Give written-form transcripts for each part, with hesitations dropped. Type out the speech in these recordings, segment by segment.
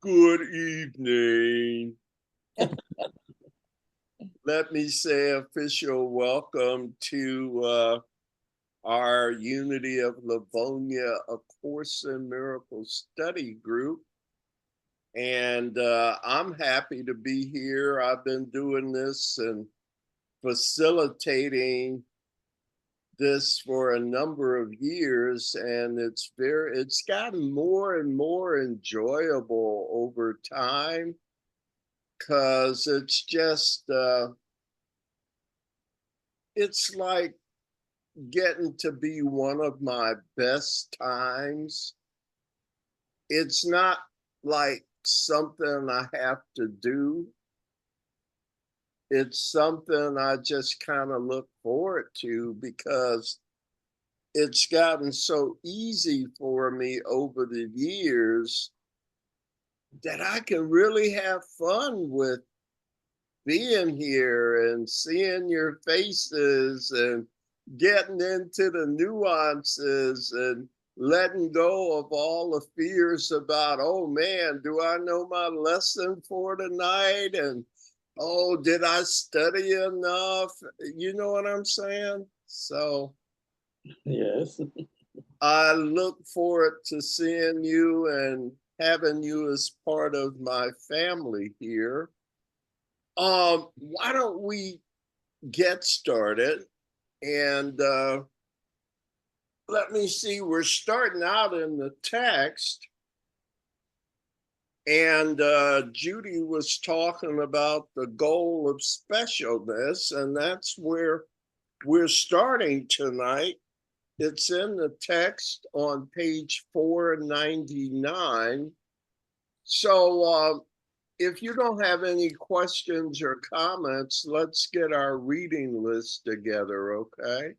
Good evening. Let me say official welcome to our Unity of Livonia A Course in Miracles study group. And I'm happy to be here. I've been doing this and facilitating this for a number of years, and it's gotten more and more enjoyable over time, because it's just it's like getting to be one of my best times. It's not like something I have to do. It's something I just kind of look forward to, because it's gotten so easy for me over the years that I can really have fun with being here and seeing your faces and getting into the nuances and letting go of all the fears about, oh man, do I know my lesson for tonight? And oh, did I study enough? You know what I'm saying? So yes, I look forward to seeing you and having you as part of my family here. Why don't we get started? And let me see, we're starting out in the text. And Judy was talking about the goal of specialness, and that's where we're starting tonight. It's in the text on page 499. So if you don't have any questions or comments, let's get our reading list together, okay?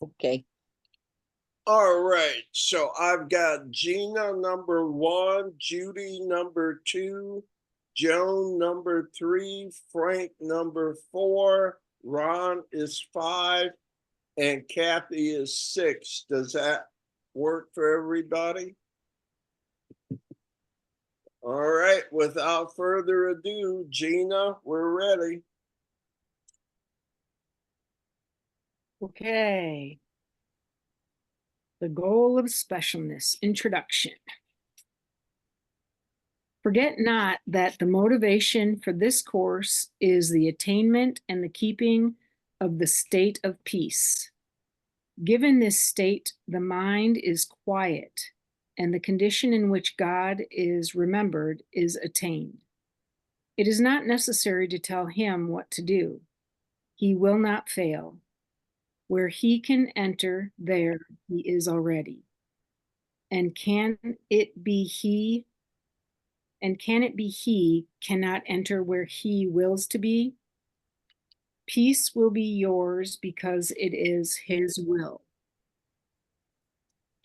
Okay. All right, so I've got Gina number 1, Judy number 2, Joan number 3, Frank number 4, Ron is 5, and Kathy is 6. Does that work for everybody? All right, without further ado, Gina, we're ready. Okay. The Goal of Specialness, Introduction. Forget not that the motivation for this course is the attainment and the keeping of the state of peace. Given this state, the mind is quiet, and the condition in which God is remembered is attained. It is not necessary to tell him what to do. He will not fail. Where he can enter, there he is already. And can it be he cannot enter where he wills to be? Peace will be yours because it is his will.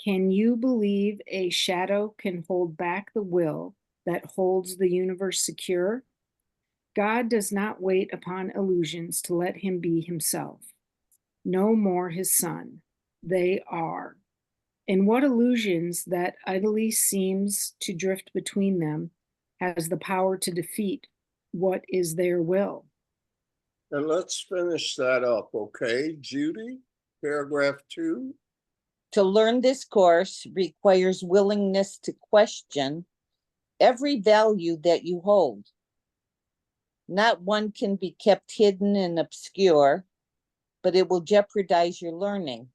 Can you believe a shadow can hold back the will that holds the universe secure? God does not wait upon illusions to let him be himself. No more his son. They are. And what illusions that idly seems to drift between them has the power to defeat what is their will. And let's finish that up, okay? Judy, paragraph 2. To learn this course requires willingness to question every value that you hold. Not one can be kept hidden and obscure, but it will jeopardize your learning.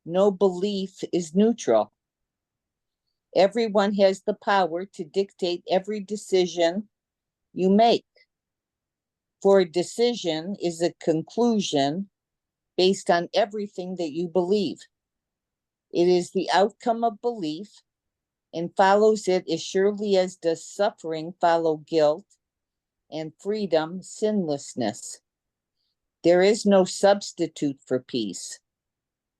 No belief is neutral. Everyone has the power to dictate every decision you make. For a decision is a conclusion based on everything that you believe. It is the outcome of belief and follows it as surely as does suffering follow guilt and freedom sinlessness. There is no substitute for peace.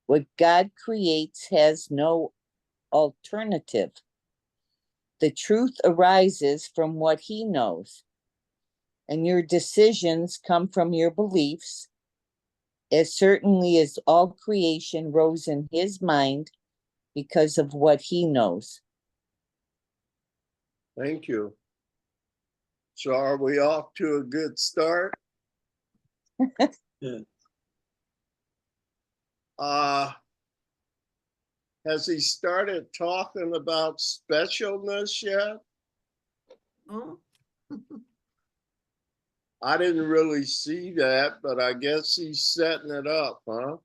What God creates has no alternative. The truth arises from what he knows, and your decisions come from your beliefs, as certainly as all creation rose in his mind because of what he knows. Thank you. So are we off to a good start? Yeah. Has he started talking about specialness yet? Oh, I didn't really see that, but I guess he's setting it up, huh?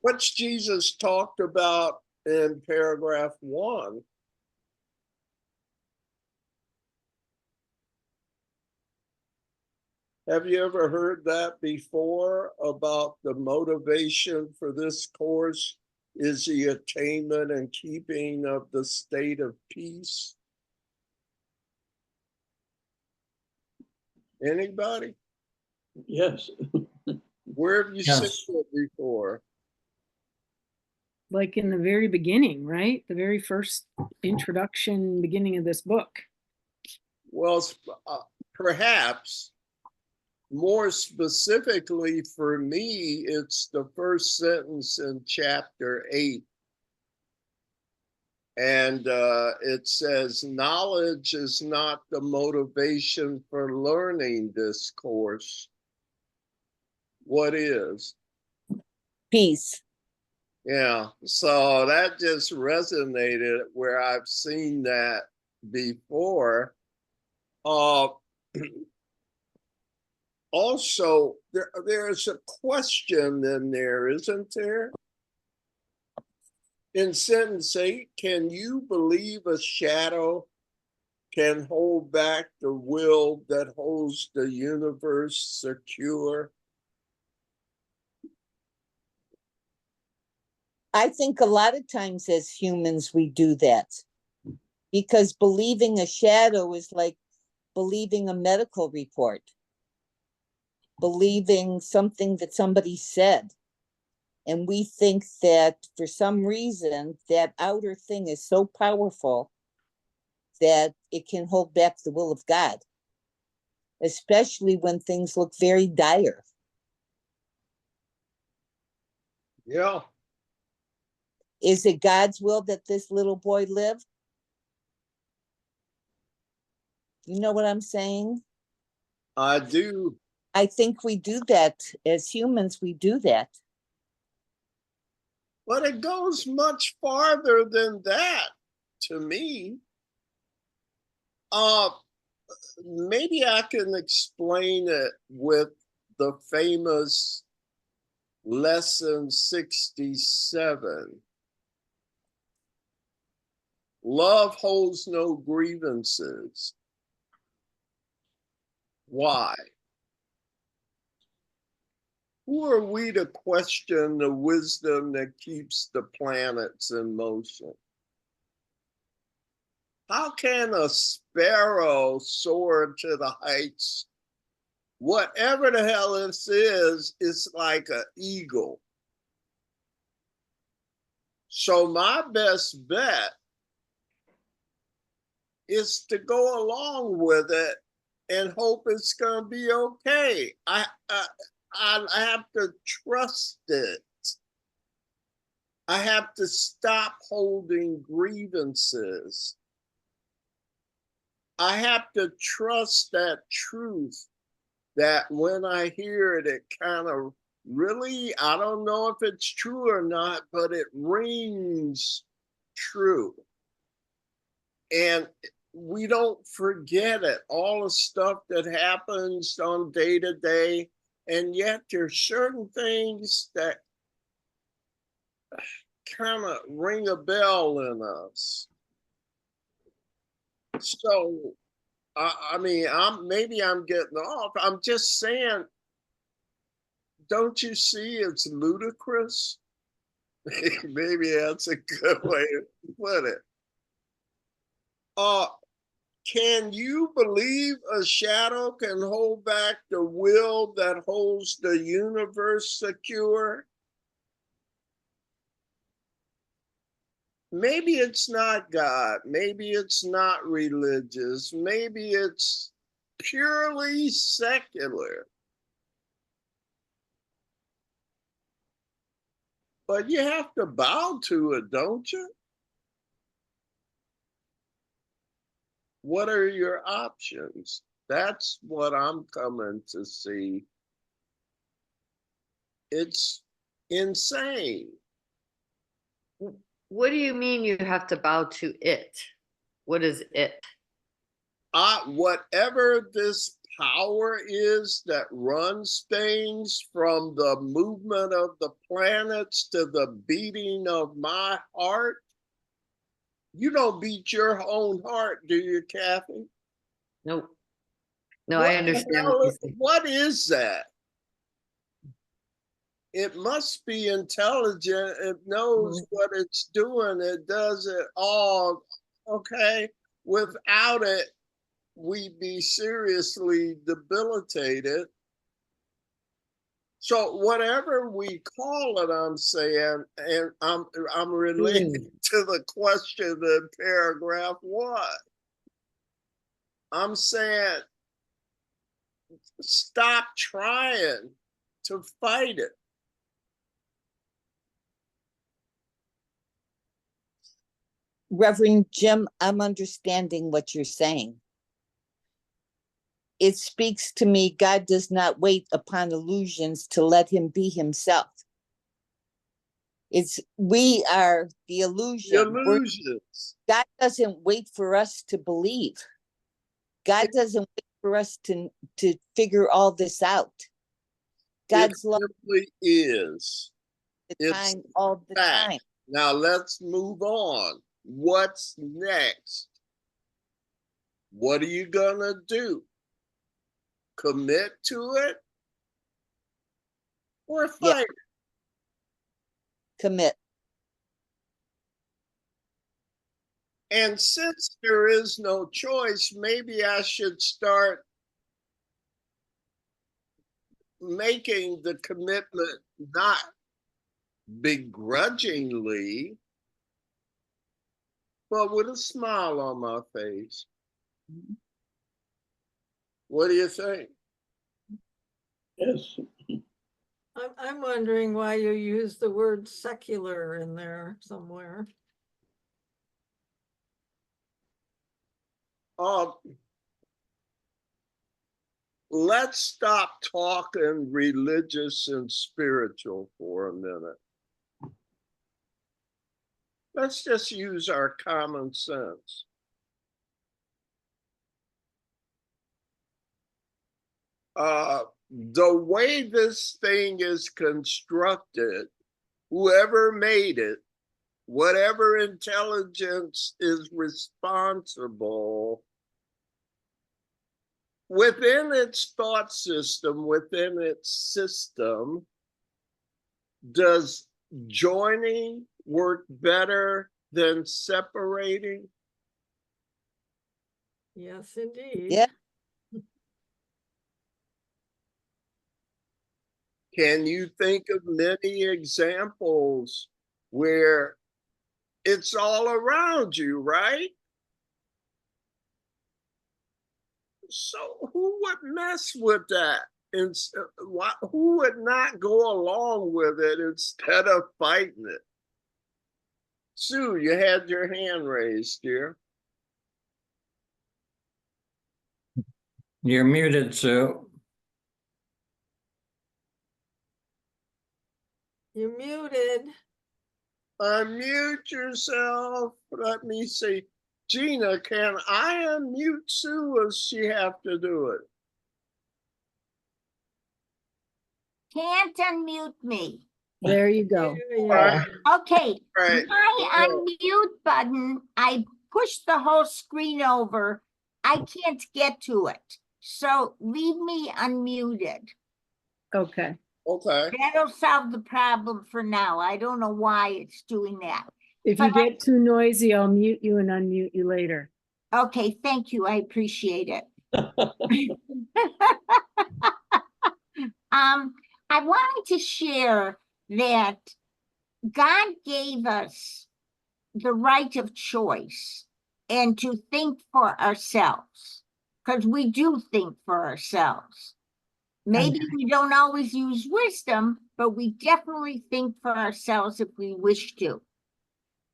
What's Jesus talked about in paragraph 1? Have you ever heard that before about the motivation for this course is the attainment and keeping of the state of peace? Anybody? Yes. Where have you Yes. seen it before? Like in the very beginning, right? The very first introduction, beginning of this book. Well, perhaps more specifically for me, it's the first sentence in chapter 8. And it says, knowledge is not the motivation for learning this course. What is? Peace. Yeah, so that just resonated where I've seen that before. Also, there's a question in there, isn't there? In sentence 8, can you believe a shadow can hold back the will that holds the universe secure? I think a lot of times as humans, we do that because believing a shadow is like believing a medical report, believing something that somebody said. And we think that for some reason, that outer thing is so powerful that it can hold back the will of God, especially when things look very dire. Yeah, Is it God's will that this little boy live? You know what I'm saying? I do. I think we do that as humans, we do that. But it goes much farther than that to me. Maybe I can explain it with the famous lesson 67. Love holds no grievances. Why? Who are we to question the wisdom that keeps the planets in motion? How can a sparrow soar to the heights? Whatever the hell this is, it's like an eagle. So my best bet is to go along with it and hope it's going to be okay. I have to trust it. I have to stop holding grievances. I have to trust that truth that when I hear it, it kind of really, I don't know if it's true or not, but it rings true. And we don't forget it, all the stuff that happens on day to day. And yet there's certain things that kind of ring a bell in us. So, I mean, maybe I'm getting off. I'm just saying, don't you see it's ludicrous? Maybe that's a good way to put it. Can you believe a shadow can hold back the will that holds the universe secure? Maybe it's not God. Maybe it's not religious. Maybe it's purely secular. But you have to bow to it, don't you? What are your options? That's what I'm coming to see. It's insane. What do you mean you have to bow to it? What is it? Whatever this power is that runs things, from the movement of the planets to the beating of my heart. You don't beat your own heart, do you, Kathy? Nope. No, What I the understand. hell What you're is- saying. what is that? It must be intelligent. It knows what it's doing. It does it all. Okay. Without it, we'd be seriously debilitated. So whatever we call it, I'm saying, and I'm relating to the question in paragraph 1. I'm saying, stop trying to fight it. Reverend Jim, I'm understanding what you're saying. It speaks to me, God does not wait upon illusions to let him be himself. We are the illusion. The illusions. God doesn't wait for us to believe. God doesn't wait for us to figure all this out. God's love simply is. the time, all the fact. time. Now let's move on. What's next? What are you gonna do? Commit to it or fight Yeah. it? Commit. And since there is no choice, maybe I should start making the commitment not begrudgingly, but with a smile on my face. What do you think? Yes. I'm wondering why you use the word secular in there somewhere. Let's stop talking religious and spiritual for a minute. Let's just use our common sense. The way this thing is constructed, whoever made it, whatever intelligence is responsible, within its thought system, within its system, does joining work better than separating? Yes, indeed. Yeah. Can you think of many examples where it's all around you, right? So who would mess with that? And who would not go along with it instead of fighting it? Sue, you had your hand raised, dear. You're muted, Sue. You're muted. Unmute yourself. Let me see. Gina, can I unmute Sue, or does she have to do it? Can't unmute me. There you go. There you Right. are. Okay, Right. my unmute button, I pushed the whole screen over. I can't get to it. So leave me unmuted. Okay. Okay. That'll solve the problem for now. I don't know why it's doing that. If you get too noisy, I'll mute you and unmute you later. Okay, thank you. I appreciate it. I wanted to share that God gave us the right of choice and to think for ourselves, because we do think for ourselves. Maybe we don't always use wisdom, but we definitely think for ourselves if we wish to.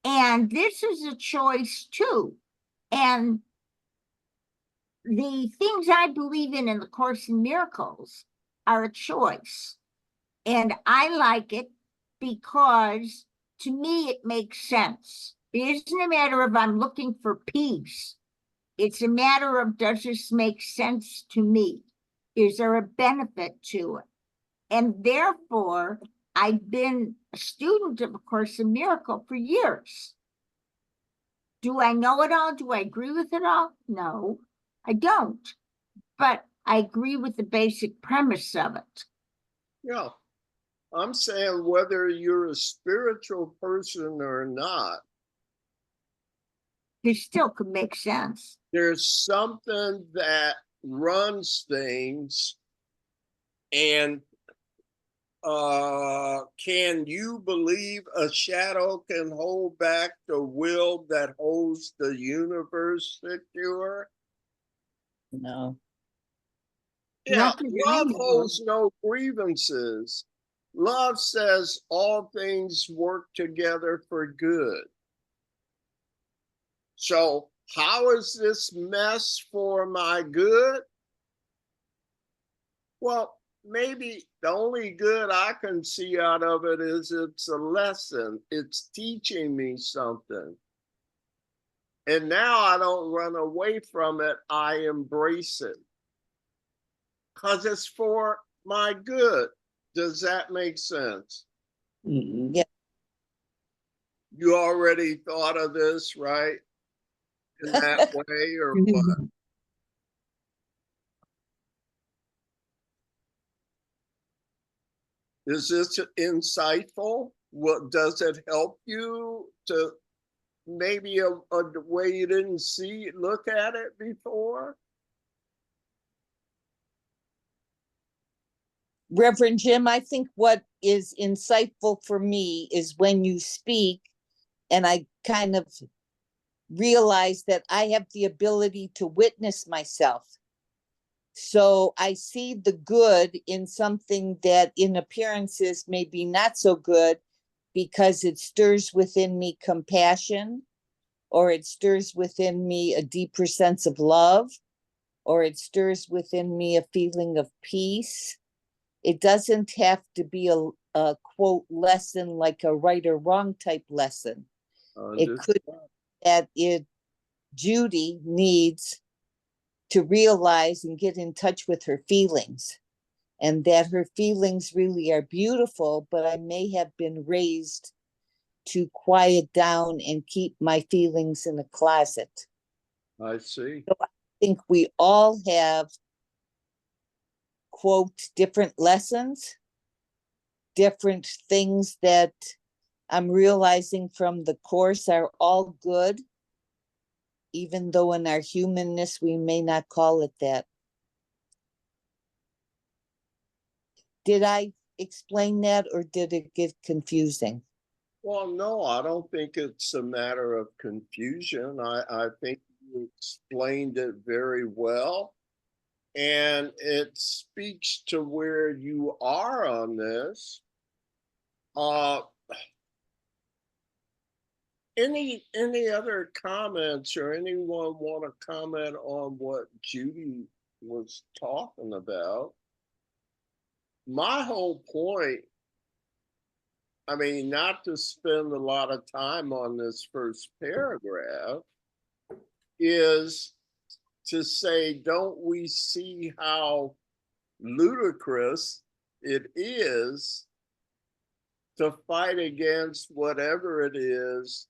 And this is a choice too. And the things I believe in the Course in Miracles are a choice. And I like it because to me it makes sense. It isn't a matter of I'm looking for peace. It's a matter of, does this make sense to me? Is there a benefit to it? And therefore, I've been a student of A Course in Miracles for years. Do I know it all? Do I agree with it all? No, I don't. But I agree with the basic premise of it. Yeah. I'm saying whether you're a spiritual person or not, It still could make sense. there's something that runs things. And can you believe a shadow can hold back the will that holds the universe secure? No. Yeah, Not that I love know of. holds no grievances. Love says all things work together for good. So how is this mess for my good? Well, maybe the only good I can see out of it is it's a lesson. It's teaching me something. And now I don't run away from it. I embrace it. Because it's for my good. Does that make sense? Mhm. Yeah. You already thought of this, right? In that way, or what? Is this insightful? What does it help you to maybe a way you didn't look at it before? Reverend Jim, I think what is insightful for me is when you speak and I kind of realize that I have the ability to witness myself. So I see the good in something that in appearances may be not so good because it stirs within me compassion, or it stirs within me a deeper sense of love, or it stirs within me a feeling of peace. It doesn't have to be a quote lesson like a right or wrong type lesson. It could be that Judy needs to realize and get in touch with her feelings, and that her feelings really are beautiful, but I may have been raised to quiet down and keep my feelings in a closet. I see. So I think we all have, quote, different lessons, different things that I'm realizing from the course are all good, even though in our humanness we may not call it that. Did I explain that, or did it get confusing? Well, no, I don't think it's a matter of confusion. I think you explained it very well. And it speaks to where you are on this. Any other comments, or anyone want to comment on what Judy was talking about? My whole point, I mean, not to spend a lot of time on this first paragraph, is to say, don't we see how ludicrous it is to fight against whatever it is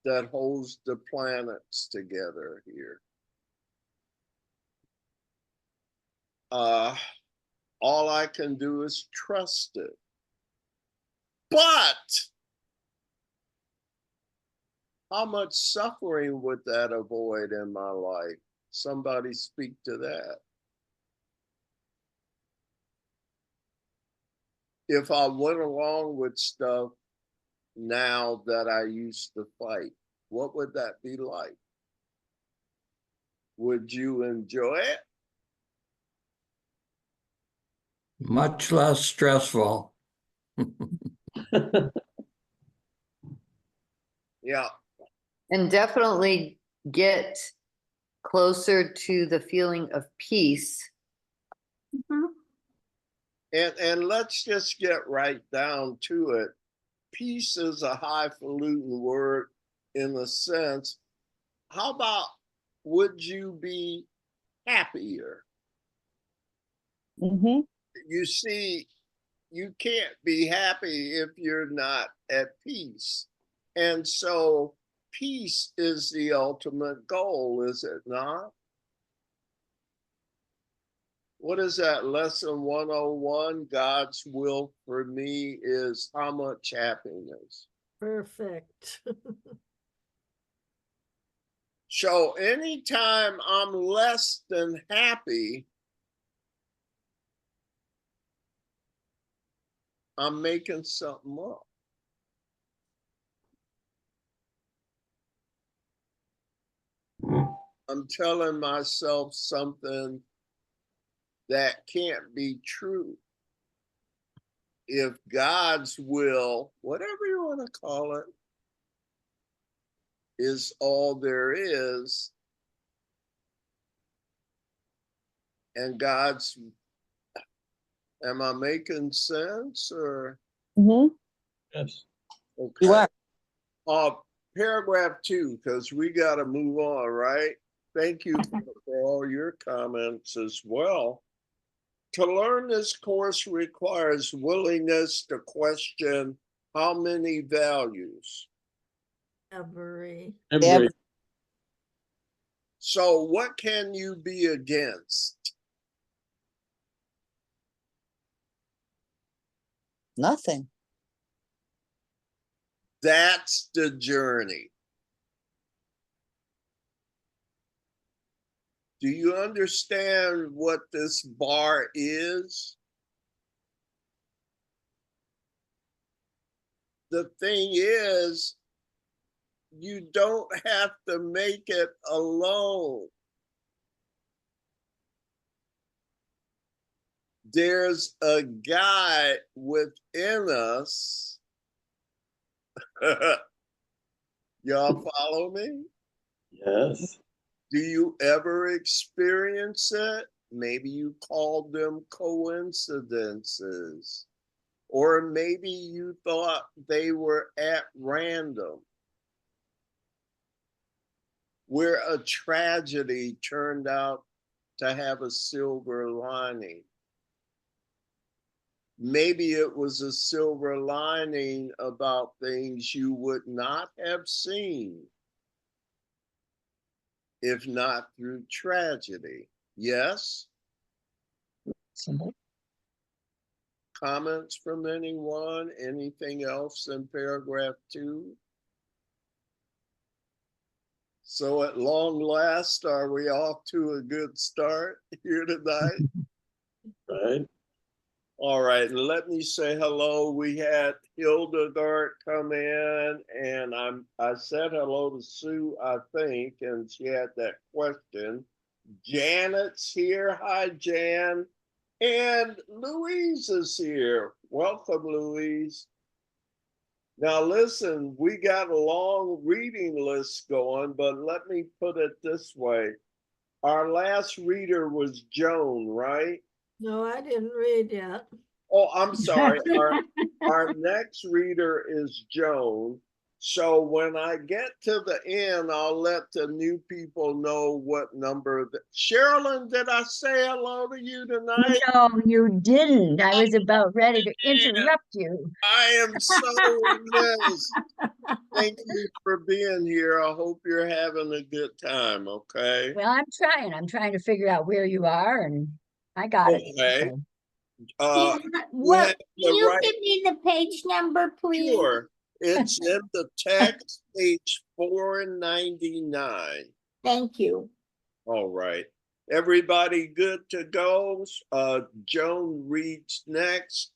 that holds the planets together here? All I can do is trust it. But how much suffering would that avoid in my life? Somebody speak to that. If I went along with stuff now that I used to fight, what would that be like? Would you enjoy it? Much less stressful. Yeah. And definitely get closer to the feeling of peace. And let's just get right down to it. Peace is a highfalutin word in a sense. How about, would you be happier? Mm-hmm. You see, you can't be happy if you're not at peace. And so peace is the ultimate goal, is it not? What is that? Lesson 101, God's will for me is how much happiness? Perfect. So anytime I'm less than happy, I'm making something up. I'm telling myself something that can't be true. If God's will, whatever you want to call it, is all there is, and God's, am I making sense or? Mm-hmm. Yes. You Okay. are. Paragraph 2, because we got to move on, right? Thank you for all your comments as well. To learn this course requires willingness to question how many values. Every. Every, So what can you be against? Nothing. That's the journey. Do you understand what this bar is? The thing is, you don't have to make it alone. There's a guide within us. Y'all follow me? yes. Do you ever experience it? Maybe you called them coincidences, or maybe you thought they were at random, where a tragedy turned out to have a silver lining. Maybe it was a silver lining about things you would not have seen if not through tragedy. Yes? Comments from anyone? Anything else in paragraph 2? So at long last, are we off to a good start here tonight? Right. All right, and let me say hello. We had Hildegard come in, and I said hello to Sue, I think, and she had that question. Janet's here. Hi, Jan. And Louise is here. Welcome, Louise. Now, listen, we got a long reading list going, but let me put it this way. Our last reader was Joan, right? No, I didn't read yet. Oh, I'm sorry. Our next reader is Joan. So when I get to the end, I'll let the new people know what number. Sherilyn, did I say hello to you tonight? No, you didn't. I was about ready to interrupt you. I am so remiss. Thank you for being here. I hope you're having a good time, okay? Well, I'm trying. I'm trying to figure out where you are, and I got it. Okay. So, You Well, have can the you right, give me the page number, please? sure. It's in the text, page 499. Thank you. All right. Everybody good to go? Joan reads next.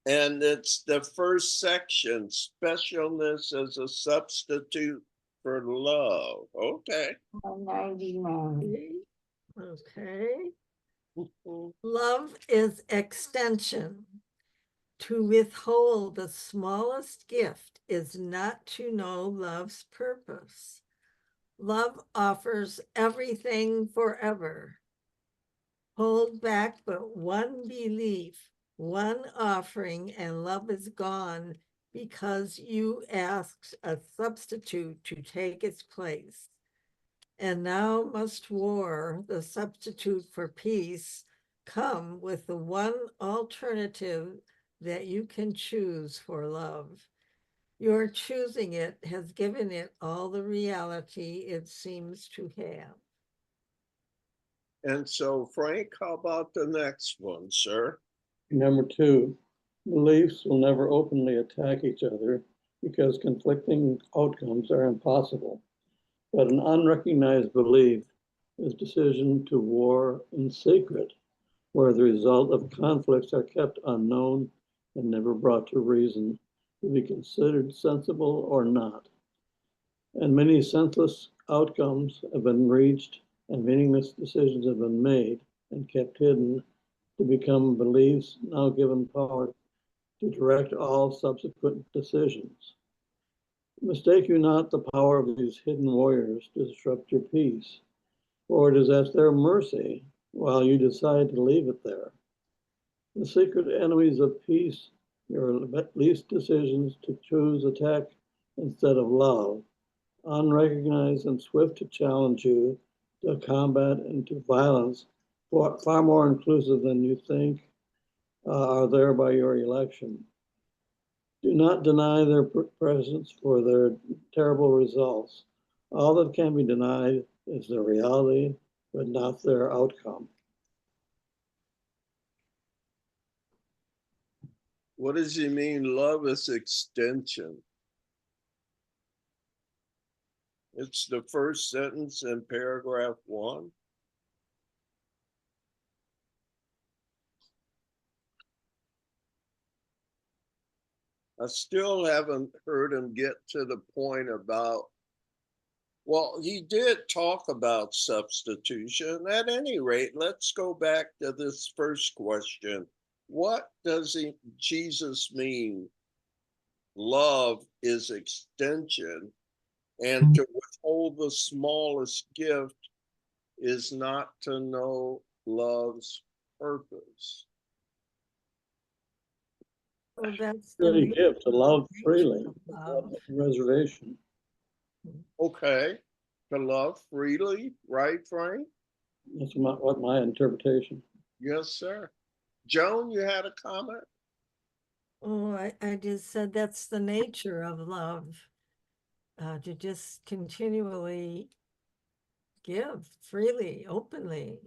And it's the first section, specialness as a substitute for love. Okay. 99. Okay. Love is extension. To withhold the smallest gift is not to know love's purpose. Love offers everything forever. Hold back but one belief, one offering, and love is gone because you asked a substitute to take its place. And now must war, the substitute for peace, come with the one alternative that you can choose for love. Your choosing it has given it all the reality it seems to have. And so, Frank, how about the next one, sir? Number 2, beliefs will never openly attack each other because conflicting outcomes are impossible. But an unrecognized belief is decision to war in secret, where the result of conflicts are kept unknown and never brought to reason to be considered sensible or not. And many senseless outcomes have been reached and meaningless decisions have been made and kept hidden to become beliefs now given power to direct all subsequent decisions. Mistake you not the power of these hidden warriors to disrupt your peace, for it is at their mercy while you decide to leave it there. The secret enemies of peace, your least decisions to choose attack instead of love, unrecognized and swift to challenge you to combat and to violence, far more inclusive than you think, are there by your election. Do not deny their presence for their terrible results. All that can be denied is their reality, but not their outcome. What does he mean, love is extension? It's the first sentence in paragraph 1. I still haven't heard him get to the point about, well, he did talk about substitution. At any rate, let's go back to this first question. What does Jesus mean? Love is extension, and to withhold the smallest gift is not to know love's purpose. So that's Really give to love freely, love. without reservation. Okay, to love freely, right, Frank? That's what my interpretation. Yes, sir. Joan, you had a comment? Oh, I just said that's the nature of love. To just continually give freely, openly.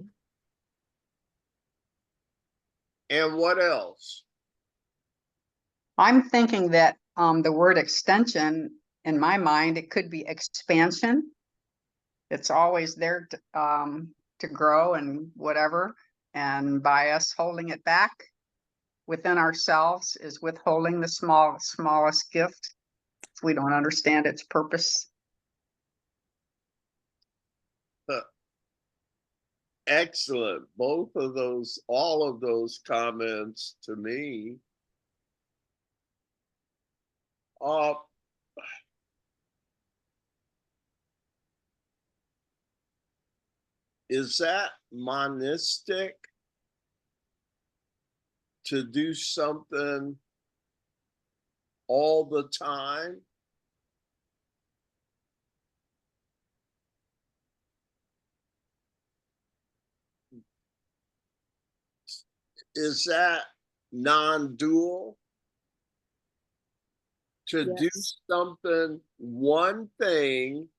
And what else? I'm thinking that the word extension, in my mind, it could be expansion. It's always there to grow and whatever. And by us holding it back within ourselves is withholding the smallest gift if we don't understand its purpose. Excellent. Both of those, all of those comments to me. Is that monistic to do something all the time? Is that non-dual? To do Yes. something, one thing,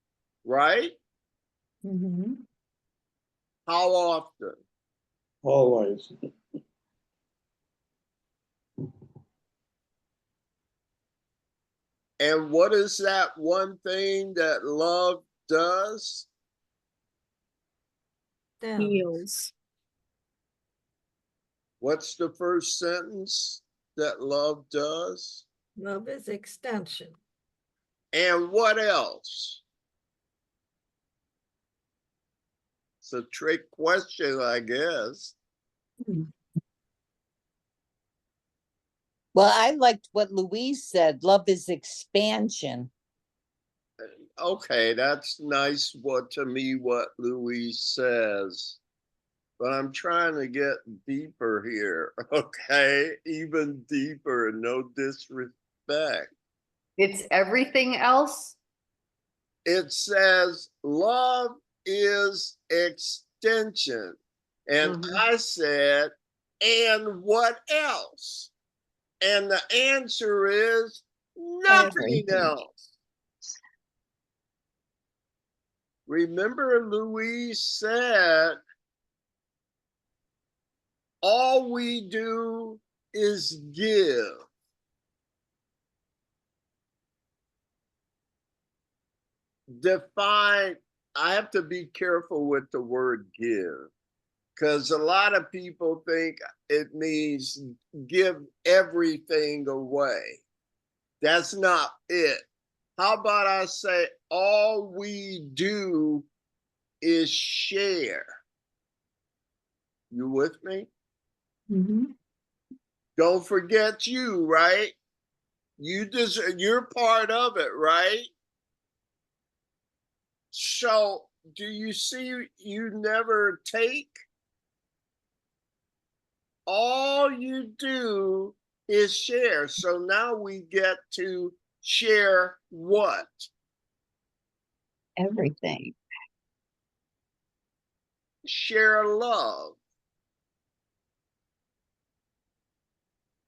right? Mhm. How often? Always. And what is that one thing that love does? Them. Heals. What's the first sentence that love does? Love is extension. And what else? It's a trick question, I guess. Well, I liked what Louise said. Love is expansion. okay, that's nice to me what Louise says. But I'm trying to get deeper here, okay? Even deeper, no disrespect. It's everything else? It says love is extension. And Mhm. I said, and what else? And the answer is nothing Everything. else. Remember, Louise said, all we do is give. Define, I have to be careful with the word give, because a lot of people think it means give everything away. That's not it. How about I say all we do is share? You with me? Mhm. Don't forget you, right? You're part of it, right? So do you see you never take? All you do is share. So now we get to share what? Everything. Share love.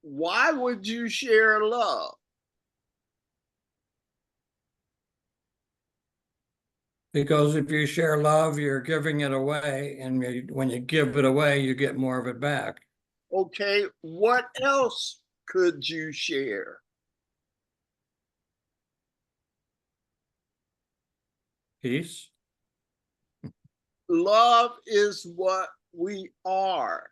Why would you share love? Because if you share love, you're giving it away. And when you give it away, you get more of it back. Okay, what else could you share? Peace. Love is what we are.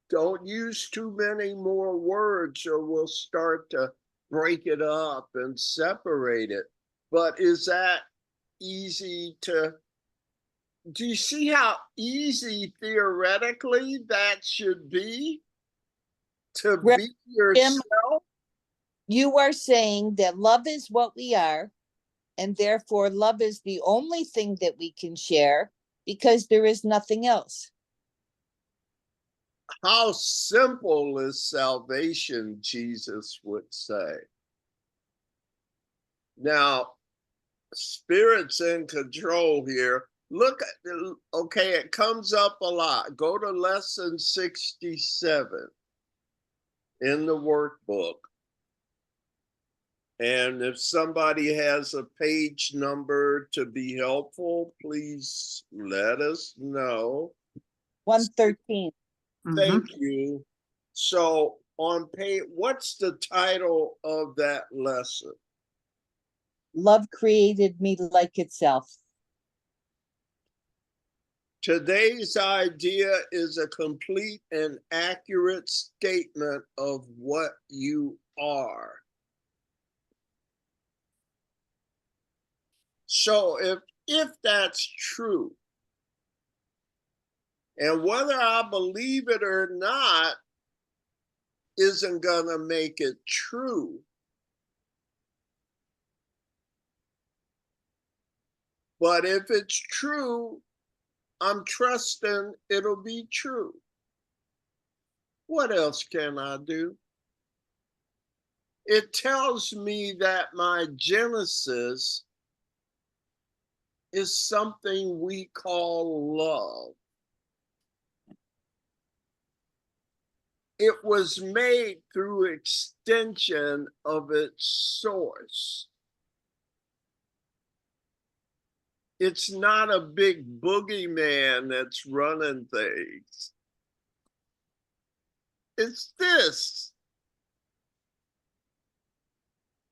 Don't use too many more words or we'll start to break it up and separate it. But is that easy to, do you see how easy theoretically that should be? To Right, be Jim, yourself? you are saying that love is what we are, and therefore love is the only thing that we can share because there is nothing else. How simple is salvation, Jesus would say. Now, Spirit's in control here. Look, okay, it comes up a lot. Go to lesson 67 in the workbook. And if somebody has a page number to be helpful, please let us know. 113. Thank you. So on page, what's the title of that lesson? Love created me like itself. Today's idea is a complete and accurate statement of what you are. So if that's true, and whether I believe it or not isn't gonna make it true. But if it's true, I'm trusting it'll be true. What else can I do? It tells me that my genesis is something we call love. It was made through extension of its source. It's not a big boogeyman that's running things. It's this.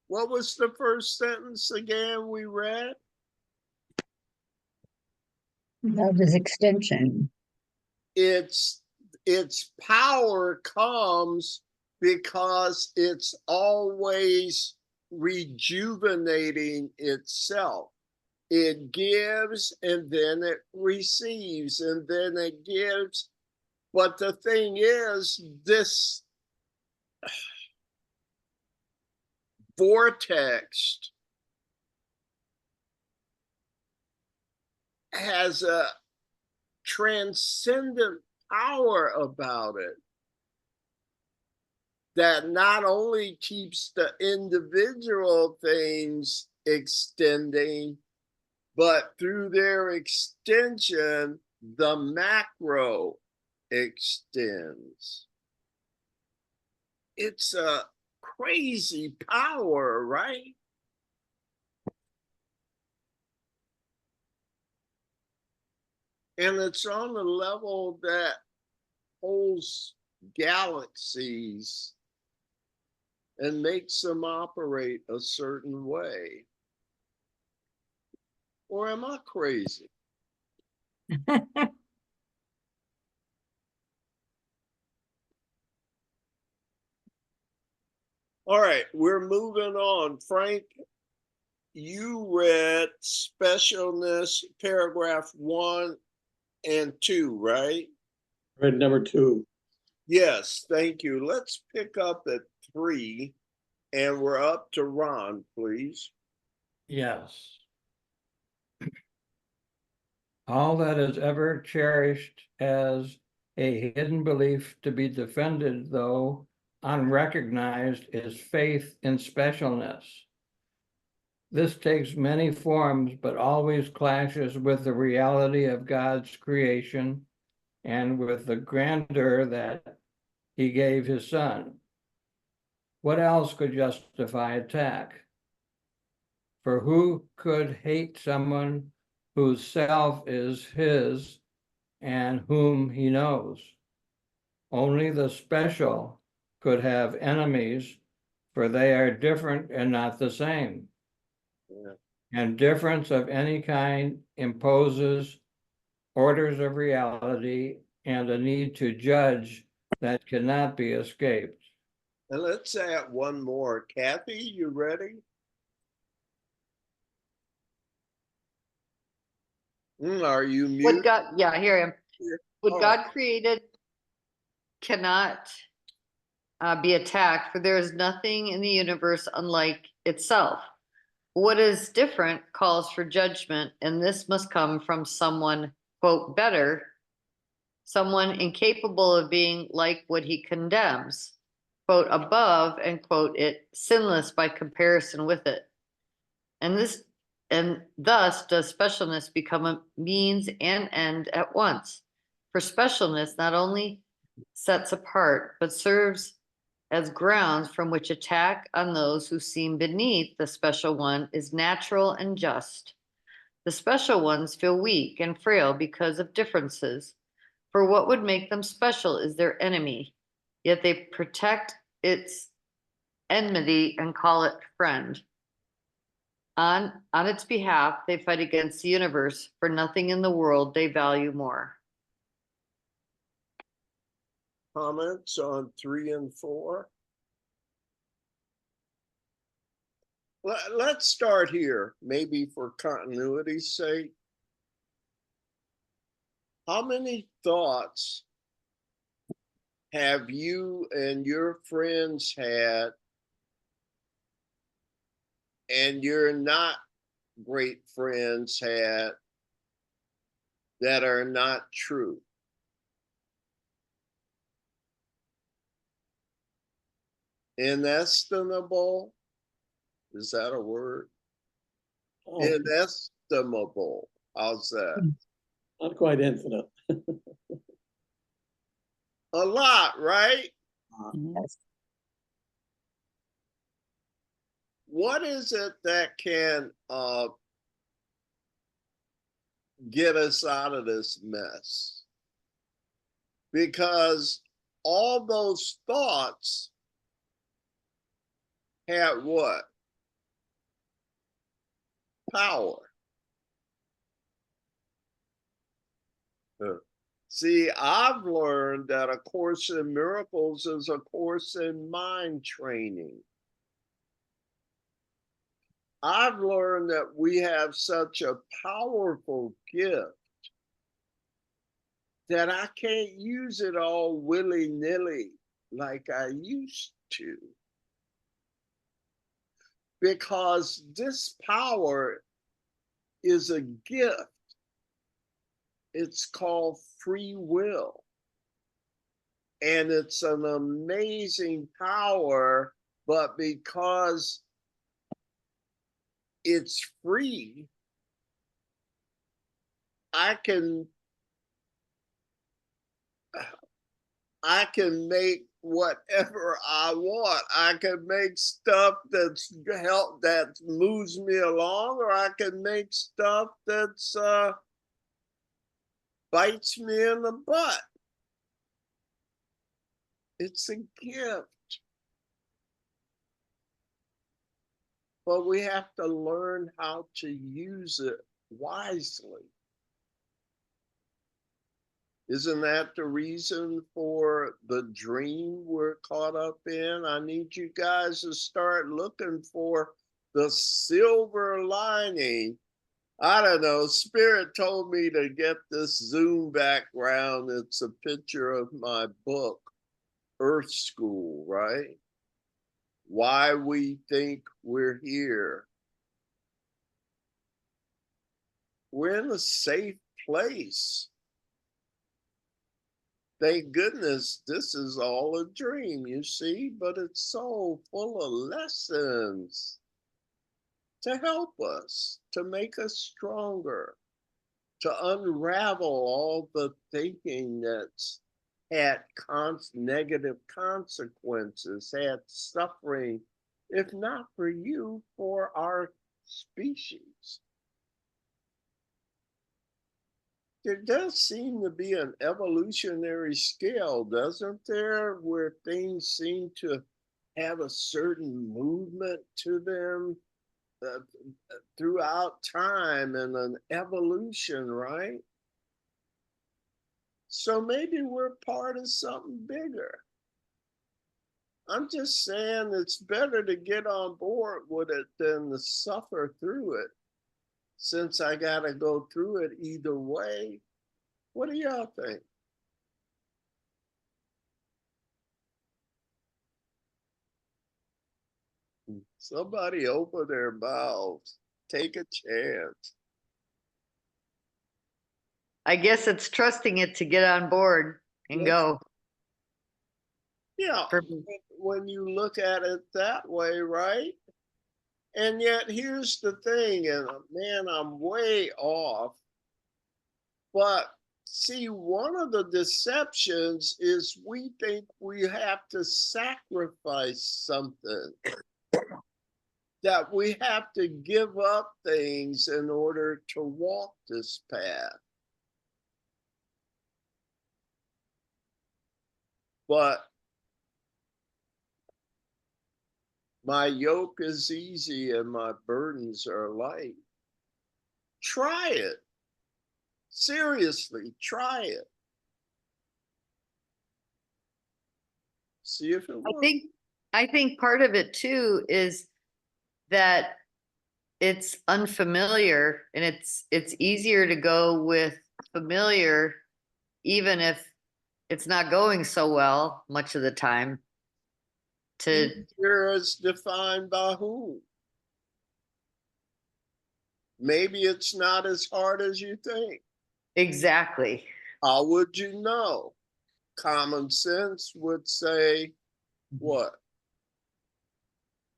What was the first sentence again we read? Love is extension. Its power comes because it's always rejuvenating itself. It gives and then it receives and then it gives. But the thing is, this vortex has a transcendent power about it that not only keeps the individual things extending, but through their extension, the macro extends. It's a crazy power, right? And it's on the level that holds galaxies and makes them operate a certain way. Or am I crazy? All right, we're moving on. Frank, you read specialness paragraph 1 and 2, right? Read number 2. Yes, thank you. Let's pick up at 3, and we're up to Ron, please. Yes. All that is ever cherished as a hidden belief to be defended, though unrecognized, is faith in specialness. This takes many forms, but always clashes with the reality of God's creation and with the grandeur that he gave his son. What else could justify attack? For who could hate someone whose self is his and whom he knows? Only the special could have enemies, for they are different and not the same. Yeah. And difference of any kind imposes orders of reality and a need to judge that cannot be escaped. And let's add one more. Kathy, you ready? Are you What muted? God, yeah, here I am. What All God right. created cannot be attacked, for there is nothing in the universe unlike itself. What is different calls for judgment, and this must come from someone, quote, better, someone incapable of being like what he condemns, quote, above, and quote, it sinless by comparison with it. And thus does specialness become a means and end at once. For specialness not only sets apart, but serves as grounds from which attack on those who seem beneath the special one is natural and just. The special ones feel weak and frail because of differences, for what would make them special is their enemy, yet they protect its enmity and call it friend. On its behalf, they fight against the universe, for nothing in the world they value more. Comments on 3 and 4? Let's start here, maybe for continuity's sake. How many thoughts have you and your friends had, and your not great friends had, that are not true? Inestimable? Is that a word? Oh, Inestimable. How's that? not quite infinite. A lot, right? Yes. What is it that can get us out of this mess? Because all those thoughts had what? Power. See, I've learned that A Course in Miracles is a course in mind training. I've learned that we have such a powerful gift that I can't use it all willy-nilly like I used to. Because this power is a gift It's called free will. And it's an amazing power, but because it's free, I can make whatever I want. I can make stuff that moves me along, or I can make stuff that's bites me in the butt. It's a gift. But we have to learn how to use it wisely. Isn't that the reason for the dream we're caught up in? I need you guys to start looking for the silver lining. I don't know, Spirit told me to get this Zoom background. It's a picture of my book, Earth School, right? Why we think we're here. We're in a safe place. Thank goodness this is all a dream, you see, but it's so full of lessons to help us, to make us stronger, to unravel all the thinking that's had negative consequences, had suffering, if not for you, for our species. There does seem to be an evolutionary scale, doesn't there, where things seem to have a certain movement to them throughout time and an evolution, right? So maybe we're part of something bigger. I'm just saying it's better to get on board with it than to suffer through it, since I got to go through it either way. What do y'all think? Somebody open their mouths. Take a chance. I guess it's trusting it to get on board and go. Yeah, For me. when you look at it that way, right? And yet here's the thing, and man, I'm way off. But see, one of the deceptions is we think we have to sacrifice something, that we have to give up things in order to walk this path. But my yoke is easy and my burdens are light. Try it. Seriously, try it. See if it works. I think part of it too is that it's unfamiliar, and it's easier to go with familiar, even if it's not going so well much of the time. Easier is defined by who? Maybe it's not as hard as you think. Exactly. How would you know? Common sense would say what?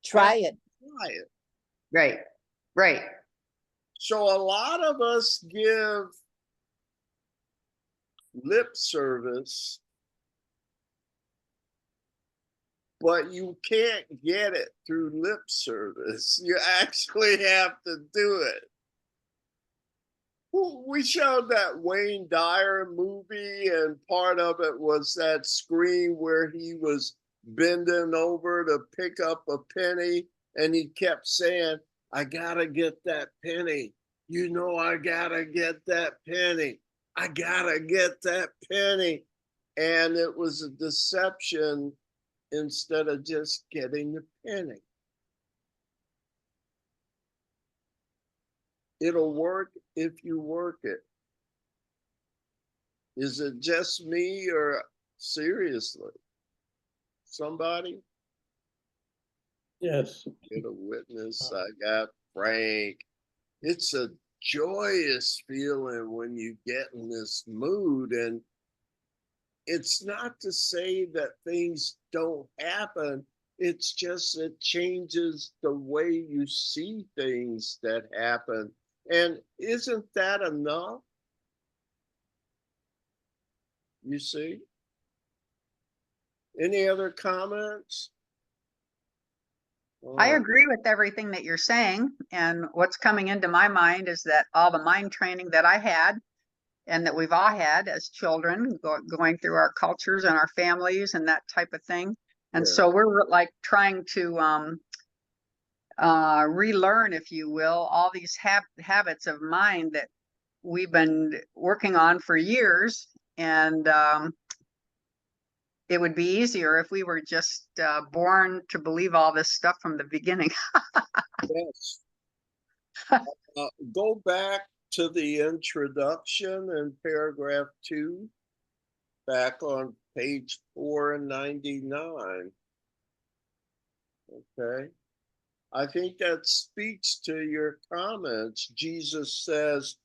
Try it. Try it. Right. Right. So a lot of us give lip service, but you can't get it through lip service. You actually have to do it. We showed that Wayne Dyer movie, and part of it was that screen where he was bending over to pick up a penny, and he kept saying, I gotta get that penny. You know, I gotta get that penny. I gotta get that penny. And it was a deception instead of just getting the penny. It'll work if you work it. Is it just me, or seriously? Somebody? Yes. Get a witness. I got Frank. It's a joyous feeling when you get in this mood. And it's not to say that things don't happen. It's just it changes the way you see things that happen. And isn't that enough? You see? Any other comments? I Oh, agree with everything that you're saying. And what's coming into my mind is that all the mind training that I had and that we've all had as children going through our cultures and our families and that type of thing. And yeah. so we're like trying to relearn, if you will, all these habits of mind that we've been working on for years. And it would be easier if we were just born to believe all this stuff from the beginning. Yes. Go back to the introduction in paragraph 2, back on page 499. Okay. I think that speaks to your comments. Jesus says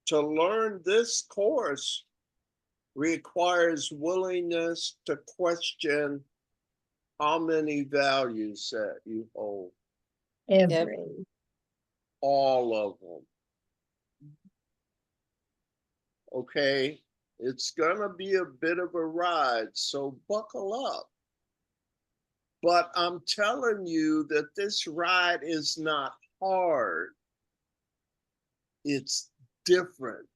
to learn this course requires willingness to question how many values that you hold. Every. All of them. Okay, it's gonna be a bit of a ride, so buckle up. But I'm telling you that this ride is not hard. It's different.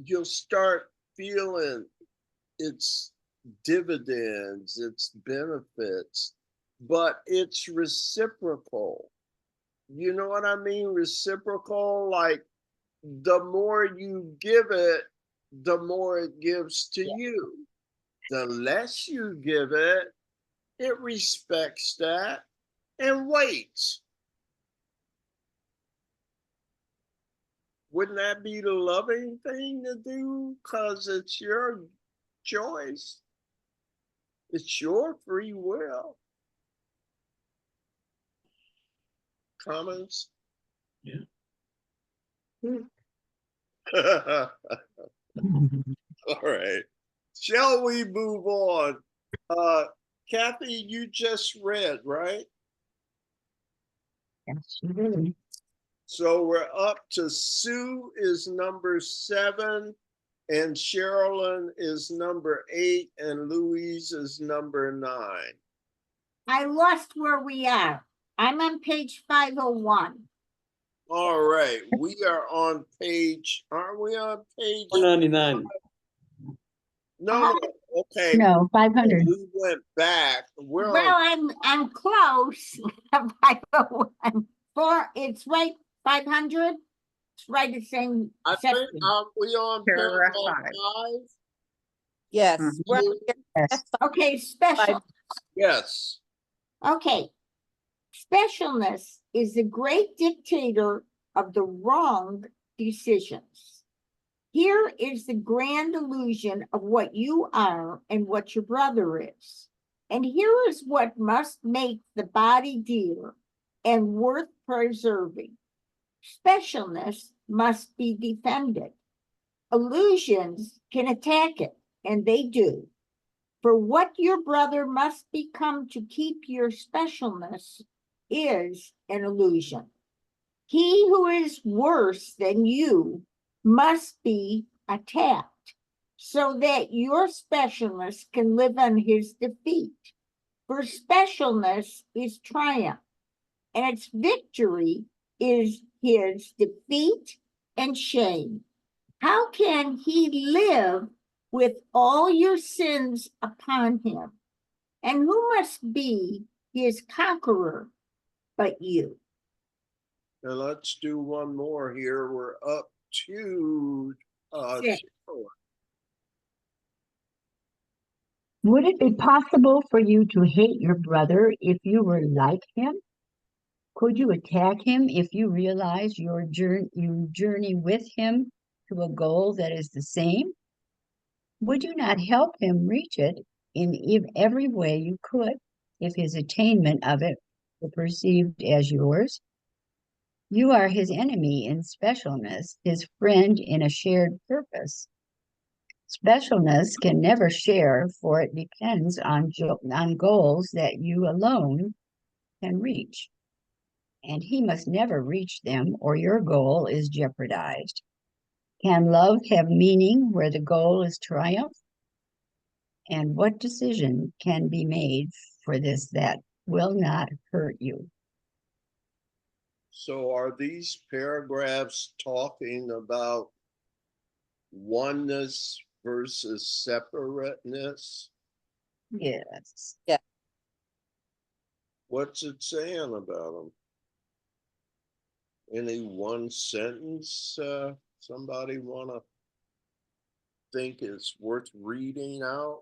You'll start feeling its dividends, its benefits, but it's reciprocal. You know what I mean? Reciprocal, like the more you give it, the more it gives to you. The less you give it, it respects that and waits. Wouldn't that be the loving thing to do? Because it's your choice. It's your free will. Comments? Yeah. All right. Shall we move on? Kathy, you just read, right? Yes, you do. So we're up to Sue is number 7, and Sherilyn is number 8, and Louise is number 9. I lost where we are. I'm on page 501. All right, we are on page, aren't we on page? 499. No, okay. No, 500. We went back. We're Well, on, I'm close. 501. It's right 500. It's right the same I think, section. are we on Paragraph paragraph 5. 5? Yes. Mhm. we're- Yes. Okay, special. Yes. Okay. Specialness is the great dictator of the wrong decisions. Here is the grand illusion of what you are and what your brother is. And here is what must make the body dear and worth preserving. Specialness must be defended. Illusions can attack it, and they do. For what your brother must become to keep your specialness is an illusion. He who is worse than you must be attacked so that your specialness can live on his defeat. For specialness is triumph, and its victory is his defeat and shame. How can he live with all your sins upon him? And who must be his conqueror but you? Now let's do one more here. We're up to Six. Sherilyn. Would it be possible for you to hate your brother if you were like him? Could you attack him if you realize you journey with him to a goal that is the same? Would you not help him reach it in every way you could if his attainment of it perceived as yours. You are his enemy in specialness, his friend in a shared purpose. Specialness can never share, for it depends on goals that you alone can reach. And he must never reach them, or your goal is jeopardized. Can love have meaning where the goal is triumph? And what decision can be made for this that will not hurt you? So are these paragraphs talking about oneness versus separateness? Yes. Yeah. What's it saying about them? Any one sentence somebody want to think is worth reading out?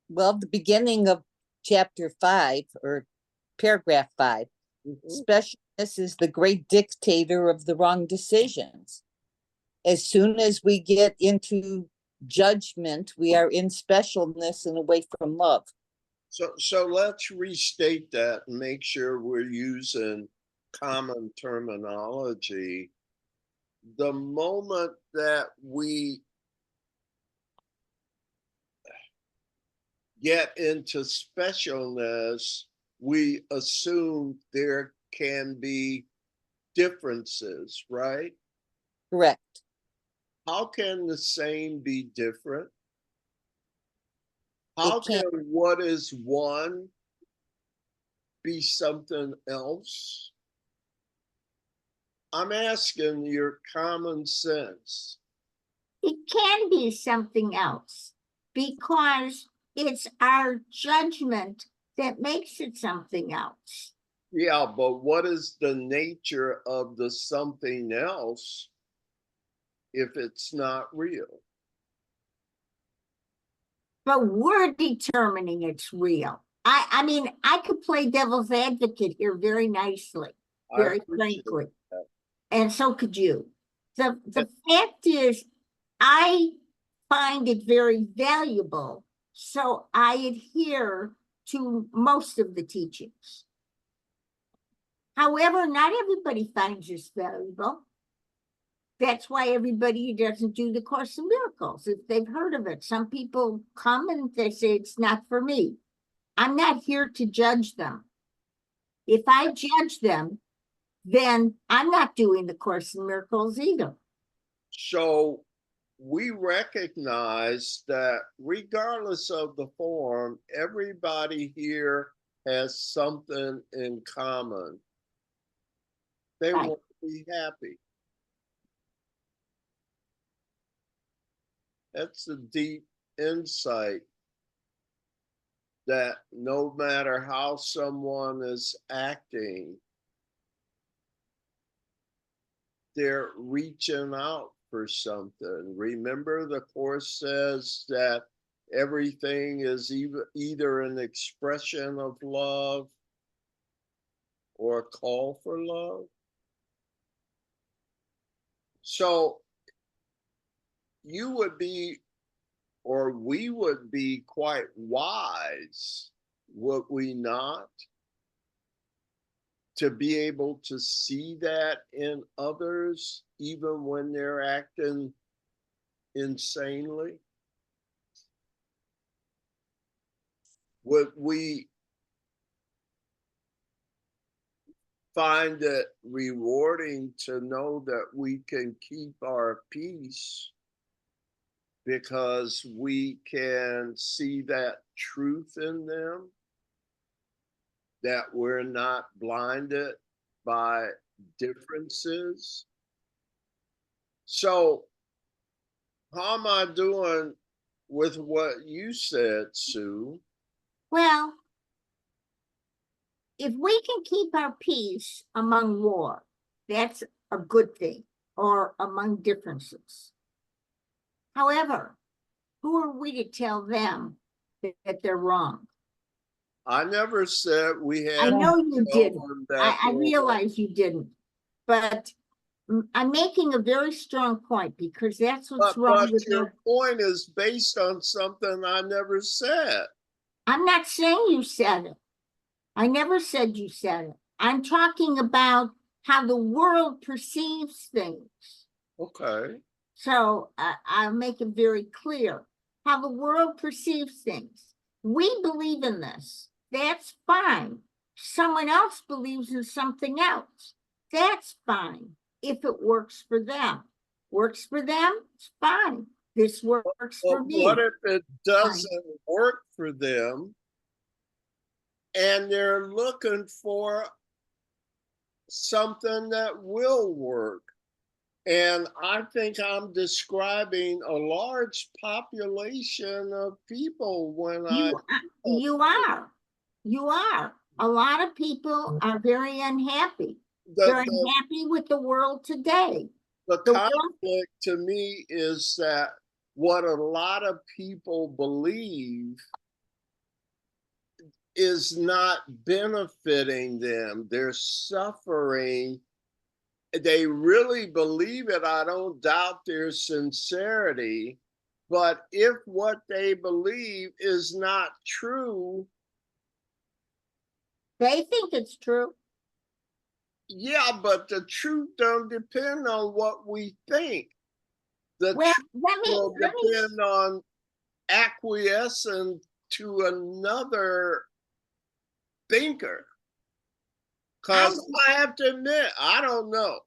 Well, the beginning of chapter 5 or paragraph 5, specialness is the great dictator of the wrong decisions. As soon as we get into judgment, we are in specialness and away from love. So let's restate that and make sure we're using common terminology. The moment that we get into specialness, we assume there can be differences, right? Correct. How can the same be different? How It can't. can what is one be something else? I'm asking your common sense. It can be something else because it's our judgment that makes it something else. Yeah, but what is the nature of the something else if it's not real? But we're determining it's real. I mean, I could play devil's advocate here very nicely, I very appreciate frankly. that. And so could you. The fact is, I find it very valuable, so I adhere to most of the teachings. However, not everybody finds this valuable. That's why everybody doesn't do the Course in Miracles, if they've heard of it. Some people come and they say, it's not for me. I'm not here to judge them. If I judge them, then I'm not doing the Course in Miracles either. So we recognize that regardless of the form, everybody here has something in common. They Right. want to be happy. That's a deep insight that no matter how someone is acting, they're reaching out for something. Remember, the Course says that everything is either an expression of love or a call for love. So you would be, or we would be quite wise, would we not, to be able to see that in others, even when they're acting insanely? Would we find it rewarding to know that we can keep our peace because we can see that truth in them, that we're not blinded by differences? So how am I doing with what you said, Sue? Well, if we can keep our peace among war, that's a good thing, or among differences. However, who are we to tell them that they're wrong? I never said we I had know you to tell didn't. them that I they're realize you didn't. But I'm making a very strong point because that's what's But wrong with your our, point is based on something I never said. I'm not saying you said it. I never said you said it. I'm talking about how the world perceives things. Okay. So I'll make it very clear how the world perceives things. We believe in this. That's fine. Someone else believes in something else. That's fine if it works for them. Works for them, it's fine. This works for But me. what if it doesn't work for them and they're looking for something that will work? And I think I'm describing a large population of people when You are. A lot of people are very unhappy. They're unhappy with the world today. the The world, conflict to me is that what a lot of people believe is not benefiting them. They're suffering. They really believe it. I don't doubt their sincerity. But if what they believe is not true, they think it's true. yeah, but the truth don't depend on what we think. The Well, truth will depend on acquiescing to another thinker. Because I have to admit, I don't know.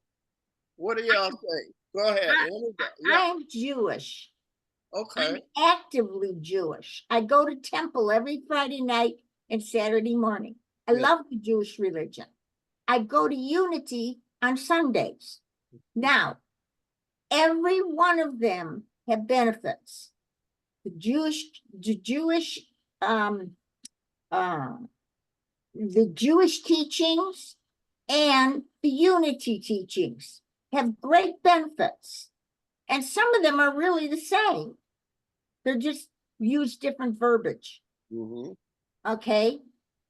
What do y'all think? Go ahead. I'm Jewish. Okay. I'm actively Jewish. I go to temple every Friday night and Saturday morning. I love the Jewish religion. I go to Unity on Sundays. Now, every one of them have benefits. The Jewish teachings and the Unity teachings have great benefits. And some of them are really the same. They're just use different verbiage. Mm-hmm. Okay.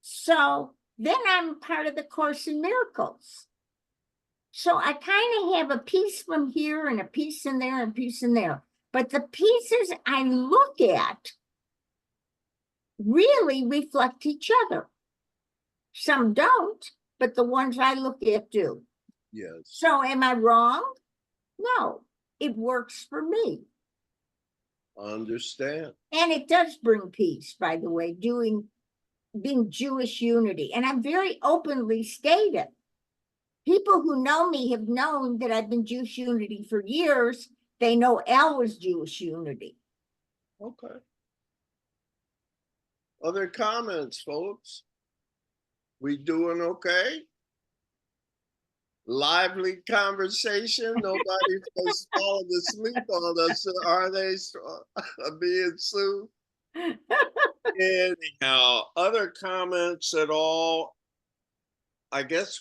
So then I'm part of the Course in Miracles. So I kind of have a piece from here and a piece in there and a piece in there. But the pieces I look at really reflect each other. Some don't, but the ones I look at do. Yes. So am I wrong? No, it works for me. I understand. And it does bring peace, by the way, being Jewish unity. And I'm very openly stated. People who know me have known that I've been Jewish unity for years. They know Al was Jewish unity. Okay. Other comments, folks? We doing okay? Lively conversation. Nobody has fallen asleep on us, are they? Being Sue. Anyhow, other comments at all? I guess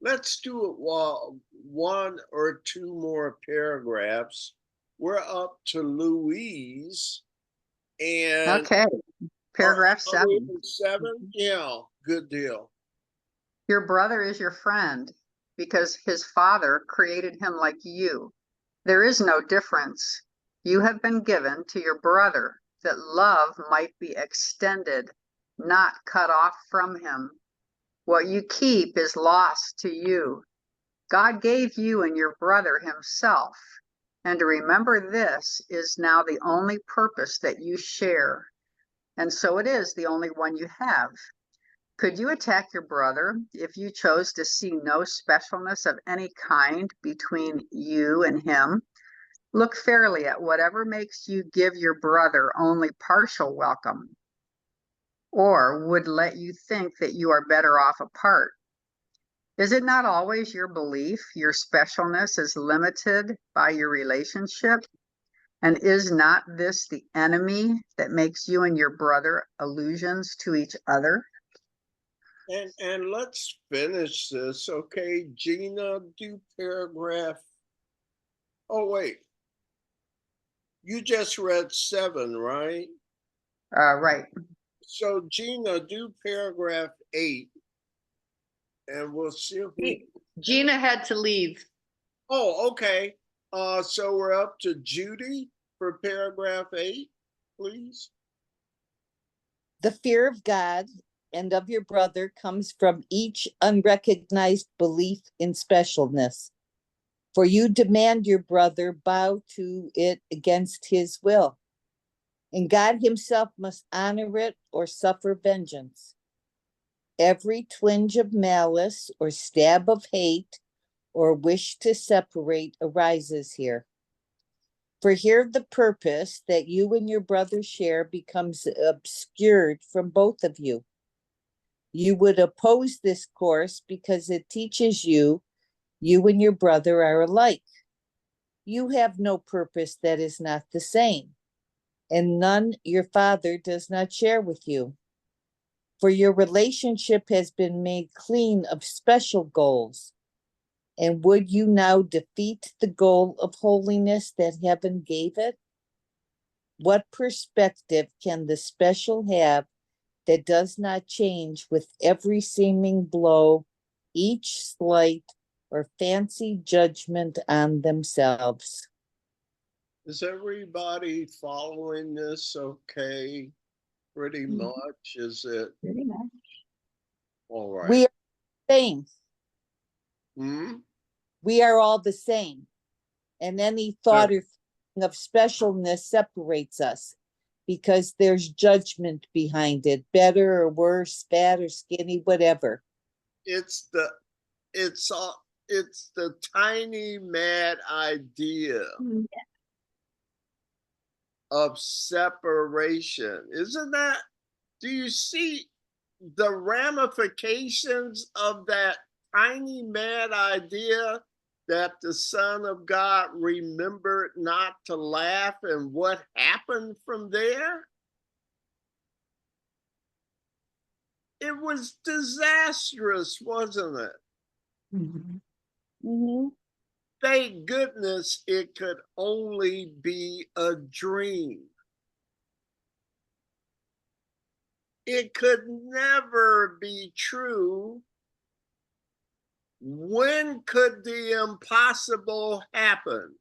let's do it while one or two more paragraphs. We're up to Louise. And Okay, paragraph are we 7. in 7? Yeah, good deal. Your brother is your friend because his father created him like you. There is no difference. You have been given to your brother that love might be extended, not cut off from him. What you keep is lost to you. God gave you and your brother himself, and to remember this is now the only purpose that you share, and so it is the only one you have. Could you attack your brother if you chose to see no specialness of any kind between you and him? Look fairly at whatever makes you give your brother only partial welcome, or would let you think that you are better off apart. Is it not always your belief your specialness is limited by your relationship? And is not this the enemy that makes you and your brother allusions to each other? And let's finish this, okay? Gina, do paragraph. Oh, wait. You just read 7, right? Right. So Gina, do paragraph 8. And we'll see if we... Gina had to leave. Oh, okay. So we're up to Judy for paragraph 8, please. The fear of God and of your brother comes from each unrecognized belief in specialness. For you demand your brother bow to it against his will, and God himself must honor it or suffer vengeance. Every twinge of malice or stab of hate or wish to separate arises here. For here the purpose that you and your brother share becomes obscured from both of you. You would oppose this course because it teaches you and your brother are alike. You have no purpose that is not the same, and none your father does not share with you. For your relationship has been made clean of special goals. And would you now defeat the goal of holiness that heaven gave it? What perspective can the special have that does not change with every seeming blow, each slight or fancy judgment on themselves? Is everybody following this okay? Pretty Mhm. much, is it? Pretty much. All right. We are the same. Hmm? We are all the same. And any thought or feeling of specialness separates us because there's judgment behind it, better or worse, fat or skinny, whatever. It's the tiny mad idea Mm, of separation. Isn't that? Do you see the ramifications of that tiny mad idea that the Son of God remembered not to laugh, and what happened from there? It was disastrous, wasn't it? mhm. Mhm. Thank goodness it could only be a dream. It could never be true. When could the impossible happen?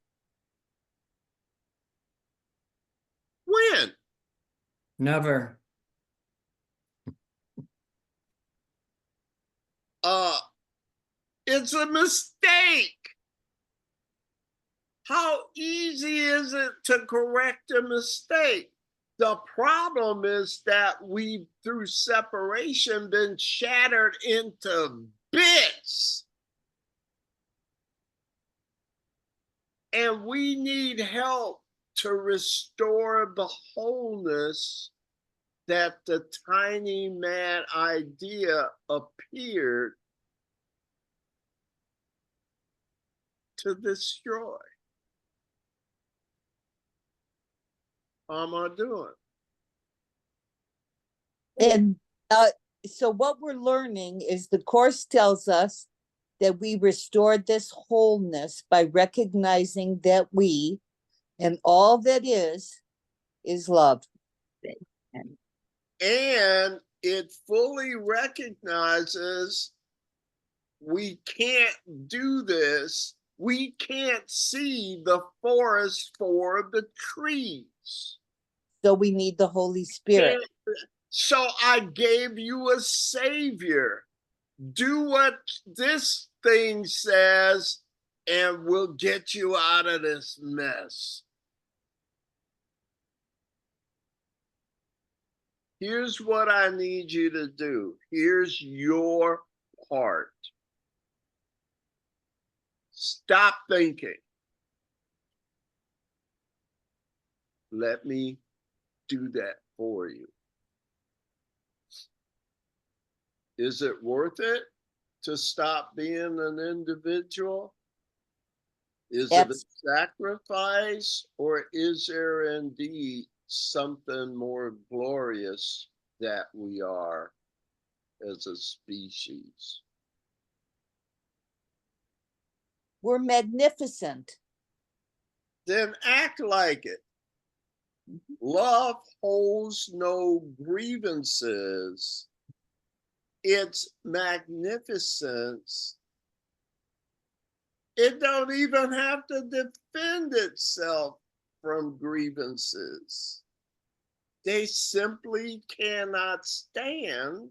When? Never. It's a mistake. How easy is it to correct a mistake? The problem is that we, through separation, been shattered into bits. And we need help to restore the wholeness that the tiny mad idea appeared to destroy. How am I doing? And so what we're learning is the course tells us that we restored this wholeness by recognizing that we and all that is love. And And it fully recognizes we can't do this. We can't see the forest for the trees. So we need the Holy Spirit. So I gave you a savior. Do what this thing says, and we'll get you out of this mess. Here's what I need you to do. Here's your part. Stop thinking. Let me do that for you. Is it worth it to stop being an individual? Is it a sacrifice, or is there indeed something more glorious that we are as a species? We're magnificent. Then act like it. Love holds no grievances. Its magnificence It don't even have to defend itself from grievances. They simply cannot stand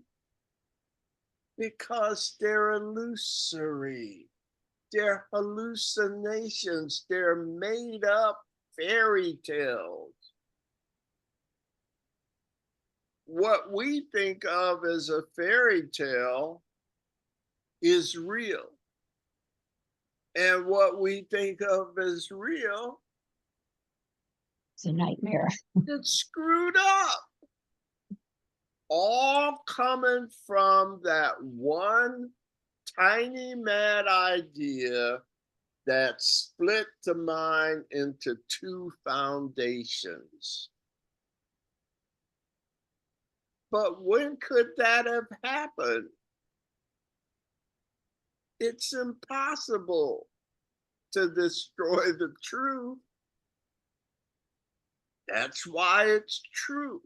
because they're illusory. They're hallucinations. They're made up fairy tales. What we think of as a fairy tale is real. And what we think of as real, It's a nightmare. it's screwed up. All coming from that one tiny mad idea that split the mind into two foundations. But when could that have happened? It's impossible to destroy the truth. That's why it's true.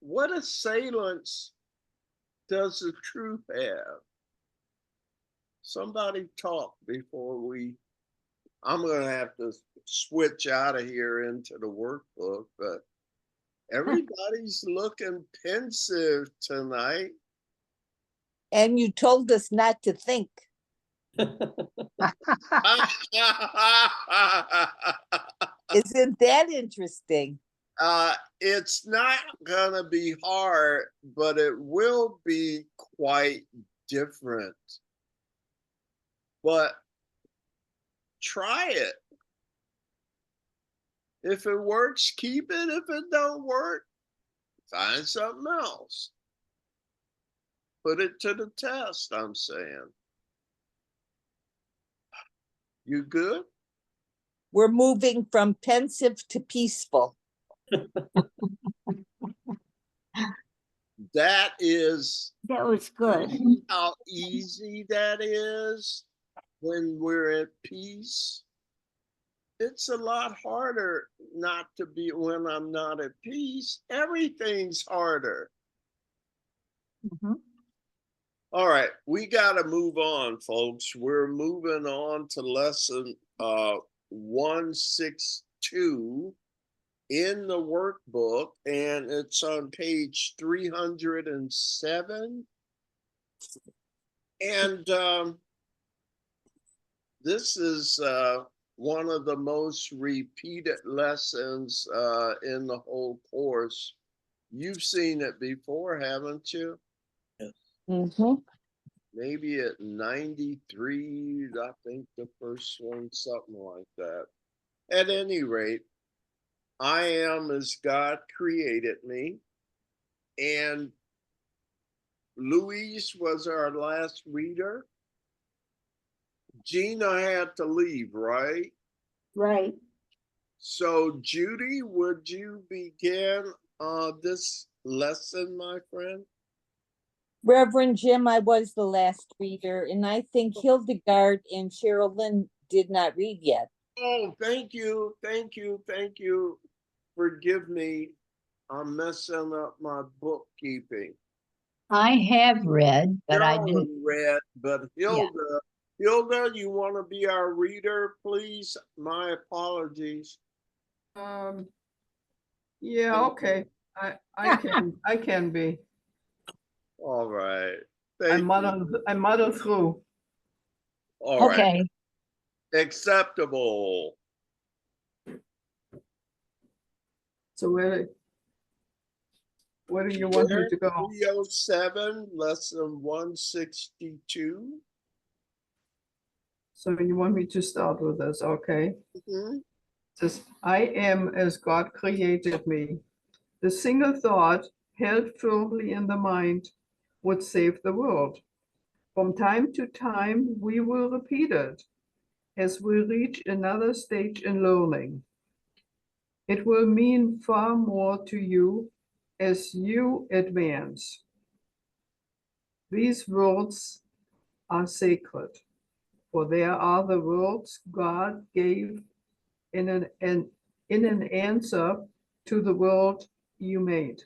What assailants does the truth have? Somebody talk before I'm going to have to switch out of here into the workbook, but everybody's looking pensive tonight. And you told us not to think. Isn't that interesting? It's not gonna be hard, but it will be quite different. But try it. If it works, keep it. If it don't work, find something else. Put it to the test, I'm saying. You good? We're moving from pensive to peaceful. That is That was good. how easy that is when we're at peace. It's a lot harder not to be when I'm not at peace. Everything's harder. Mhm. All right, we got to move on, folks. We're moving on to lesson 162 in the workbook, and it's on page 307. And this is one of the most repeated lessons in the whole course. You've seen it before, haven't you? Mm-hmm. Maybe at 93, I think the first one, something like that. At any rate, I am as God created me. And Louise was our last reader. Gina had to leave, right? Right. So Judy, would you begin this lesson, my friend? Reverend Jim, I was the last reader, and I think Hildegard and Cheryl Lynn did not read yet. Oh, thank you. Forgive me. I'm messing up my bookkeeping. I have read, but I Carolyn didn't. read, but Hilda, you want to be our reader, please? My apologies. Yeah, okay. I can be. All right. I Thank you. muddle through. All right. Okay, Acceptable. So where do you want me to go? 307, lesson 162. So you want me to start with this, okay? Mhm. Says, I am as God created me. The single thought held firmly in the mind would save the world. From time to time, we will repeat it as we reach another stage in learning. It will mean far more to you as you advance. These words are sacred, for they are the words God gave in an answer to the world you made.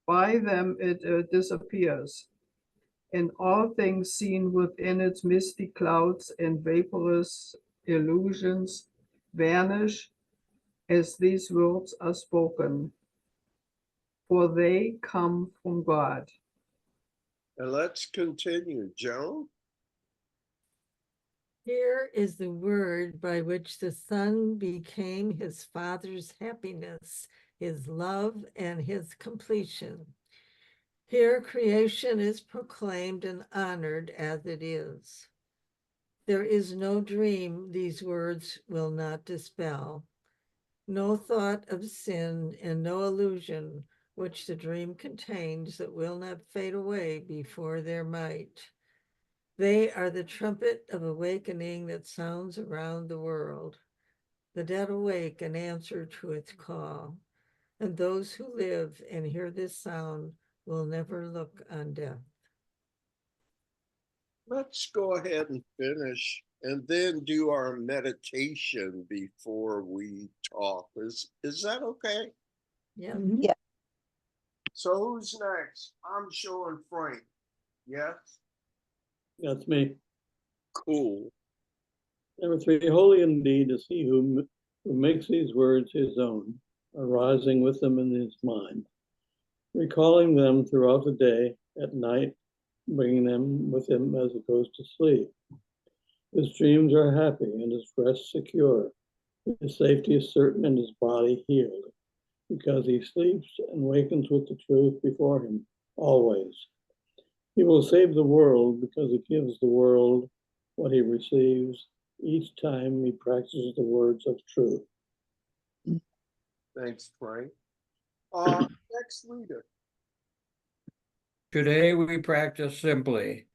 By them it disappears. and all things seen within its misty clouds and vaporous illusions vanish as these words are spoken, for they come from God. And let's continue, Joan. Here is the word by which the Son became his Father's happiness, his love, and his completion. Here creation is proclaimed and honored as it is. There is no dream these words will not dispel, no thought of sin and no illusion which the dream contains that will not fade away before their might. They are the trumpet of awakening that sounds around the world. The dead awake and answer to its call, and those who live and hear this sound will never look on death. Let's go ahead and finish and then do our meditation before we talk. Is that okay? Yeah. Mhm. Yeah. So who's next? I'm showing Frank. Yes? That's me. Cool. Number 3, holy indeed is he who makes these words his own, arising with them in his mind, recalling them throughout the day, at night, bringing them with him as he goes to sleep. His dreams are happy and his rest secure. His safety is certain and his body healed, because he sleeps and wakens with the truth before him, always. He will save the world because he gives the world what he receives each time he practices the words of truth. Thanks, Frank. Next reader. Today we practice simply,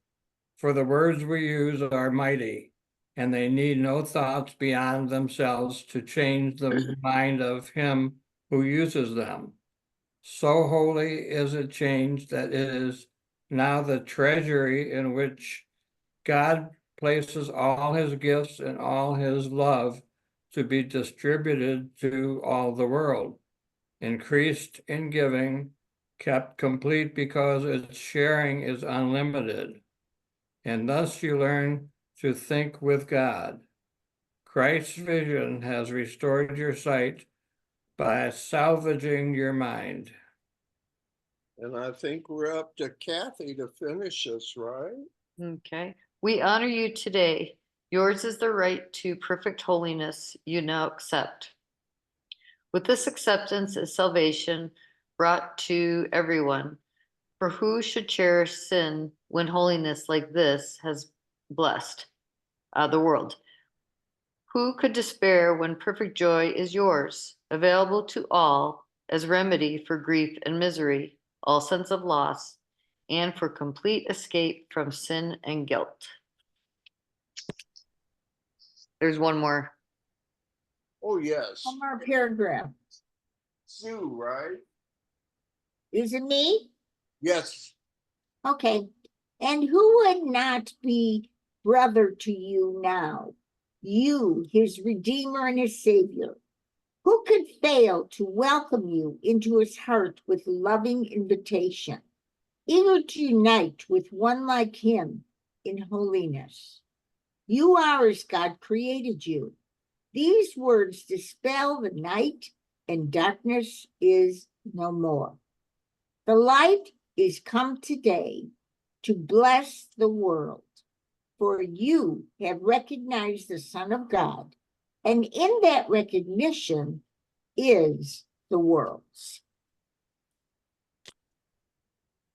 for the words we use are mighty, and they need no thoughts beyond themselves to change the mind of him who uses them. So holy is it changed that it is now the treasury in which God places all his gifts and all his love to be distributed to all the world, increased in giving, kept complete because its sharing is unlimited. And thus you learn to think with God. Christ's vision has restored your sight by salvaging your mind. And I think we're up to Kathy to finish us, right? Okay. We honor you today. Yours is the right to perfect holiness you now accept. With this acceptance is salvation brought to everyone. For who should cherish sin when holiness like this has blessed the world? Who could despair when perfect joy is yours, available to all as remedy for grief and misery, all sense of loss, and for complete escape from sin and guilt? There's one more. Oh, yes. One more paragraph. Sue, right? Is it me? Yes. Okay. And who would not be brother to you now? You, his Redeemer and his Savior. Who could fail to welcome you into his heart with loving invitation, eager to unite with one like him in holiness? You are as God created you. These words dispel the night, and darkness is no more. The light is come today to bless the world, for you have recognized the Son of God, and in that recognition is the world's.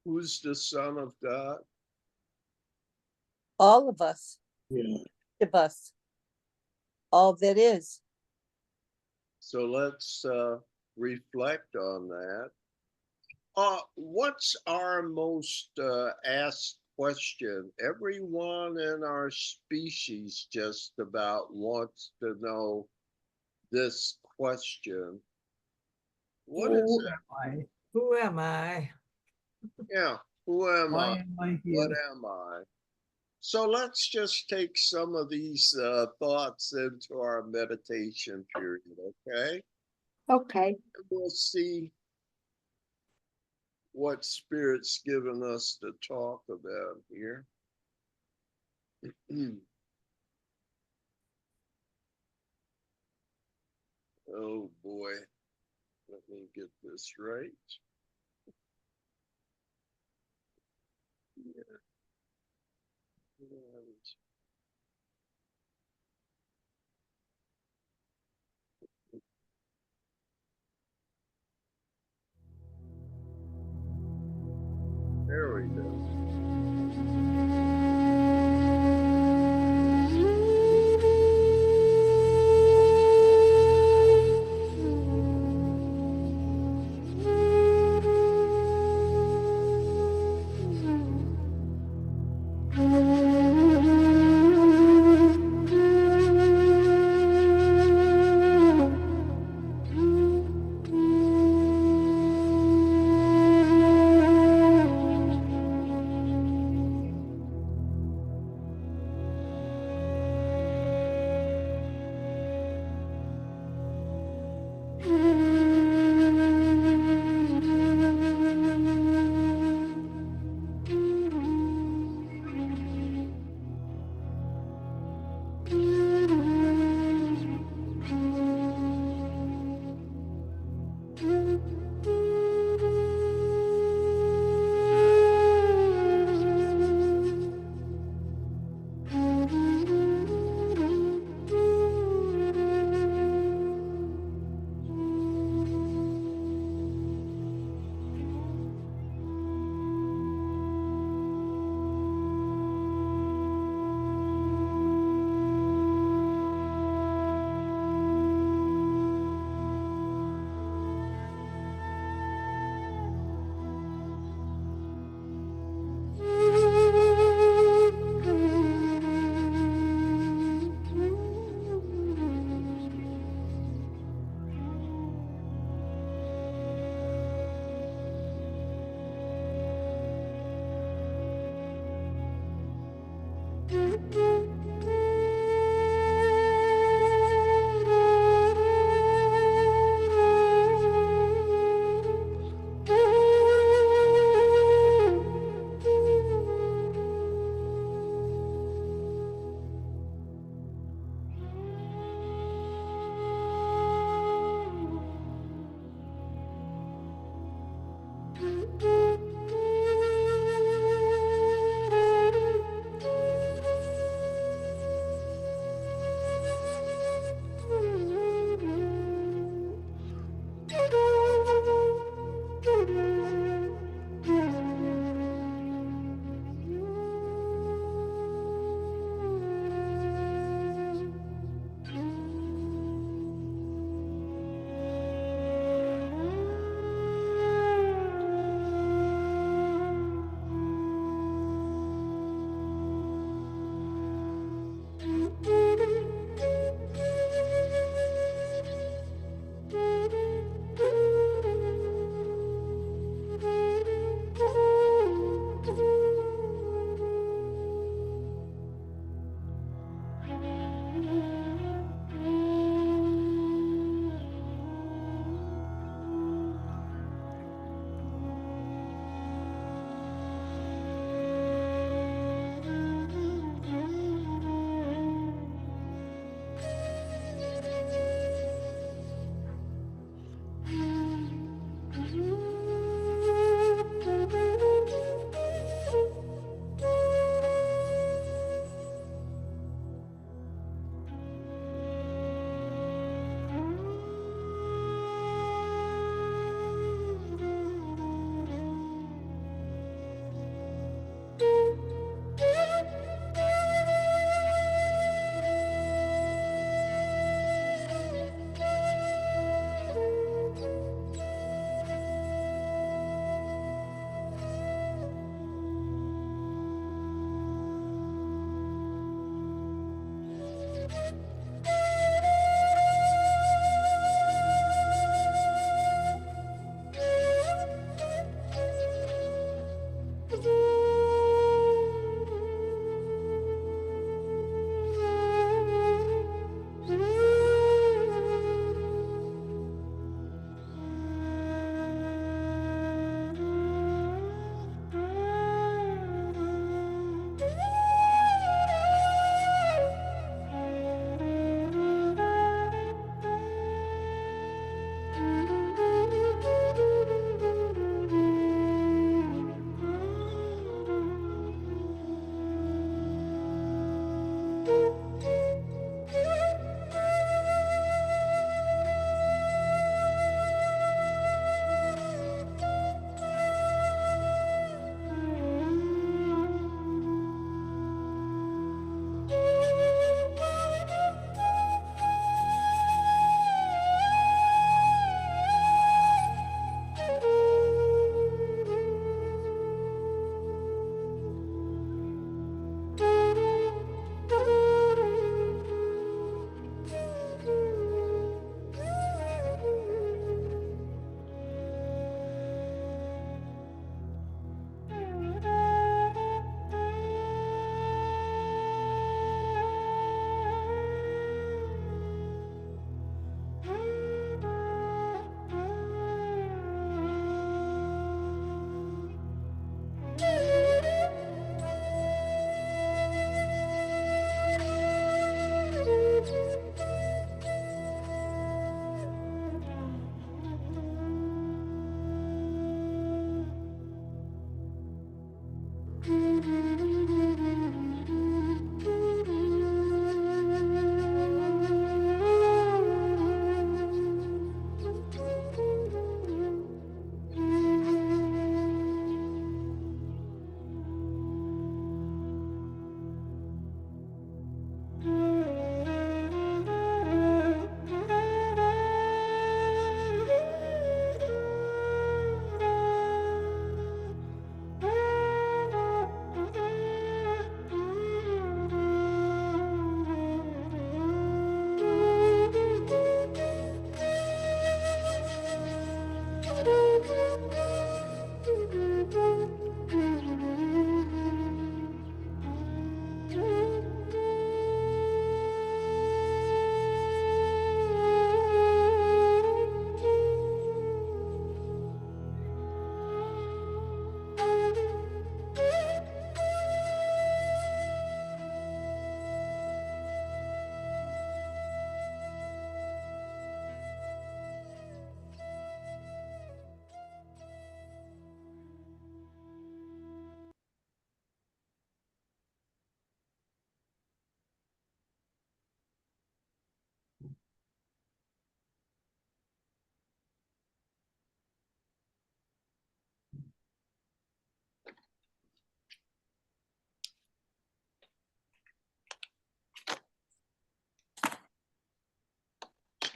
Who's the Son of God? All of us, Yeah. each of us, all that is. So let's reflect on that. What's our most asked question? Everyone in our species just about wants to know this question. What is Who it? am I? Who am I? Yeah, who am I? Why am I What here? am I? So let's just take some of these thoughts into our meditation period, okay? Okay. We'll see what Spirit's given us to talk about here. Oh boy, let me get this right. Yeah. There we go.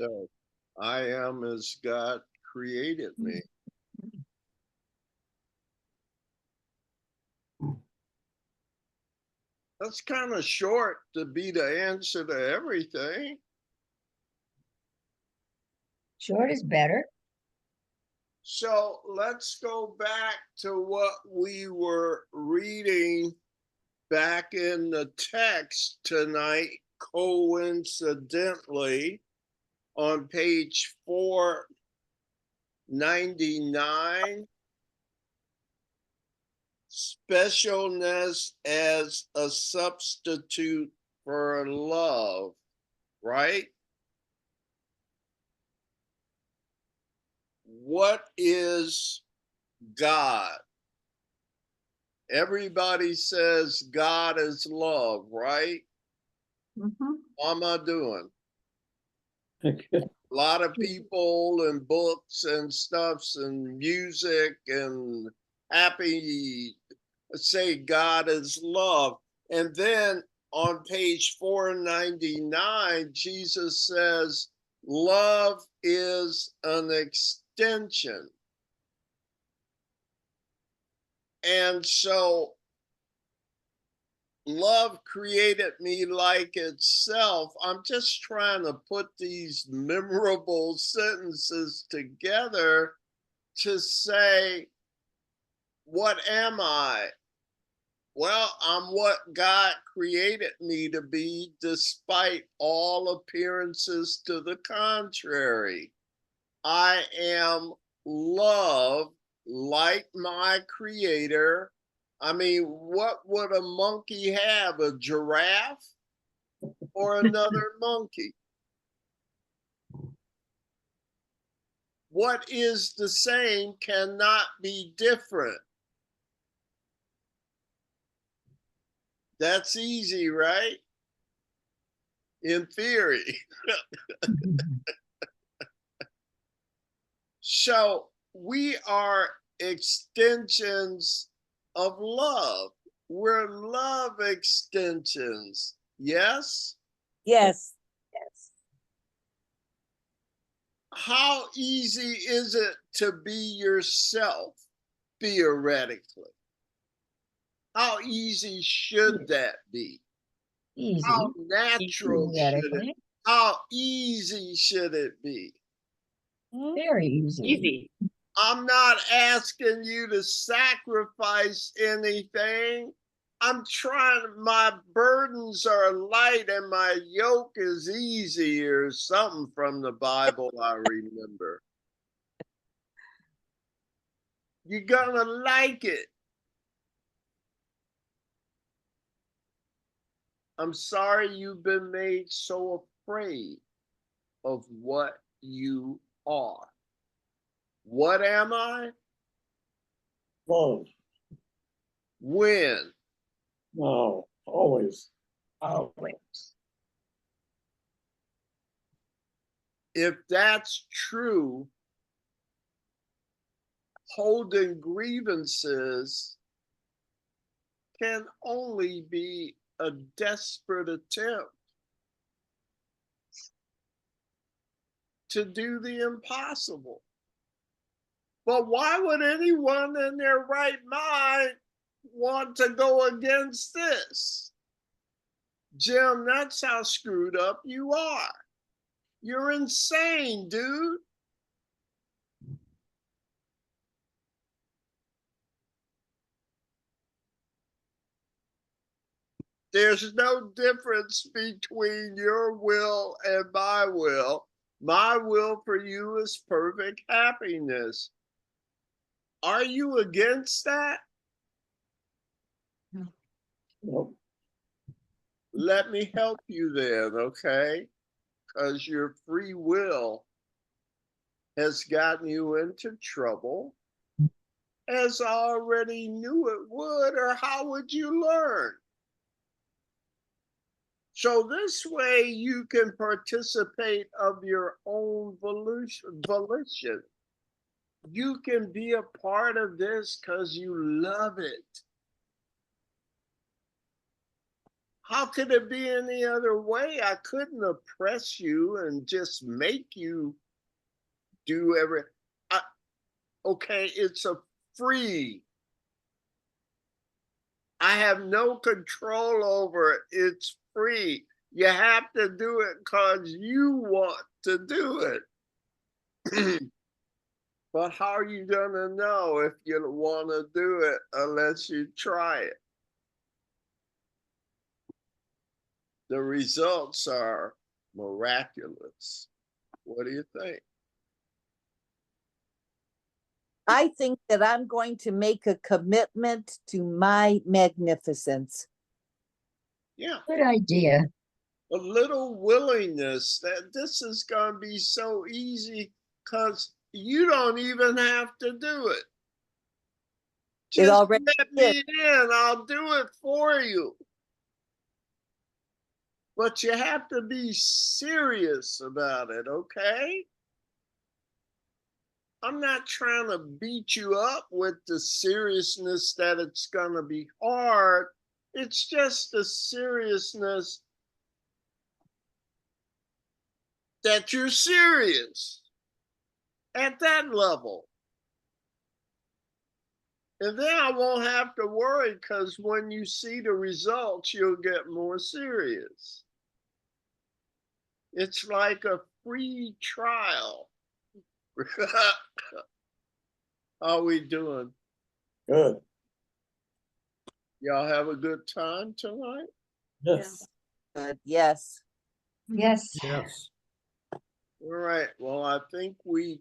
So I am as God created me. That's kind of short to be the answer to everything. Short is better. So let's go back to what we were reading back in the text tonight, coincidentally, on page 499. Specialness as a substitute for love, right? What is God? Everybody says God is love, right? Mhm. How am I doing? Okay. A lot of people and books and stuffs and music and happy say God is love. And then on page 499, Jesus says, love is an extension. And so love created me like itself. I'm just trying to put these memorable sentences together to say, what am I? Well, I'm what God created me to be, despite all appearances to the contrary. I am love like my creator. I mean, what would a monkey have? A giraffe or another monkey? What is the same cannot be different. That's easy, right? In theory. So we are extensions of love. We're love extensions. Yes? Yes. Yes. How easy is it to be yourself, theoretically? How easy should that be? Easy. How natural should it? Theoretically. How easy should it be? Very easy. Easy. I'm not asking you to sacrifice anything. I'm trying, my burdens are light and my yoke is easy, or something from the Bible I remember. You're gonna like it. I'm sorry you've been made so afraid of what you are. What am I? Love. When? No, always. Always. If that's true, holding grievances can only be a desperate attempt to do the impossible. But why would anyone in their right mind want to go against this? Jim, that's how screwed up you are. You're insane, dude. There's no difference between your will and my will. My will for you is perfect happiness. Are you against that? Nope. Let me help you then, okay? Because your free will has gotten you into trouble, as I already knew it would, or how would you learn? So this way you can participate of your own volition. You can be a part of this because you love it. How could it be any other way? I couldn't oppress you and just make you do okay, it's a free. I have no control over it. It's free. You have to do it because you want to do it. But how are you going to know if you want to do it unless you try it? The results are miraculous. What do you think? I think that I'm going to make a commitment to my magnificence. Yeah. Good idea. A little willingness that this is going to be so easy because you don't even have to do it. It Just already let me in. I'll do it for you. But you have to be serious about it, okay? I'm not trying to beat you up with the seriousness that it's going to be hard. It's just the seriousness that you're serious at that level. And then I won't have to worry because when you see the results, you'll get more serious. It's like a free trial. How we doing? Good. Y'all have a good time tonight? Yes. good. Yes. Yes. Yes. All right. Well, I think we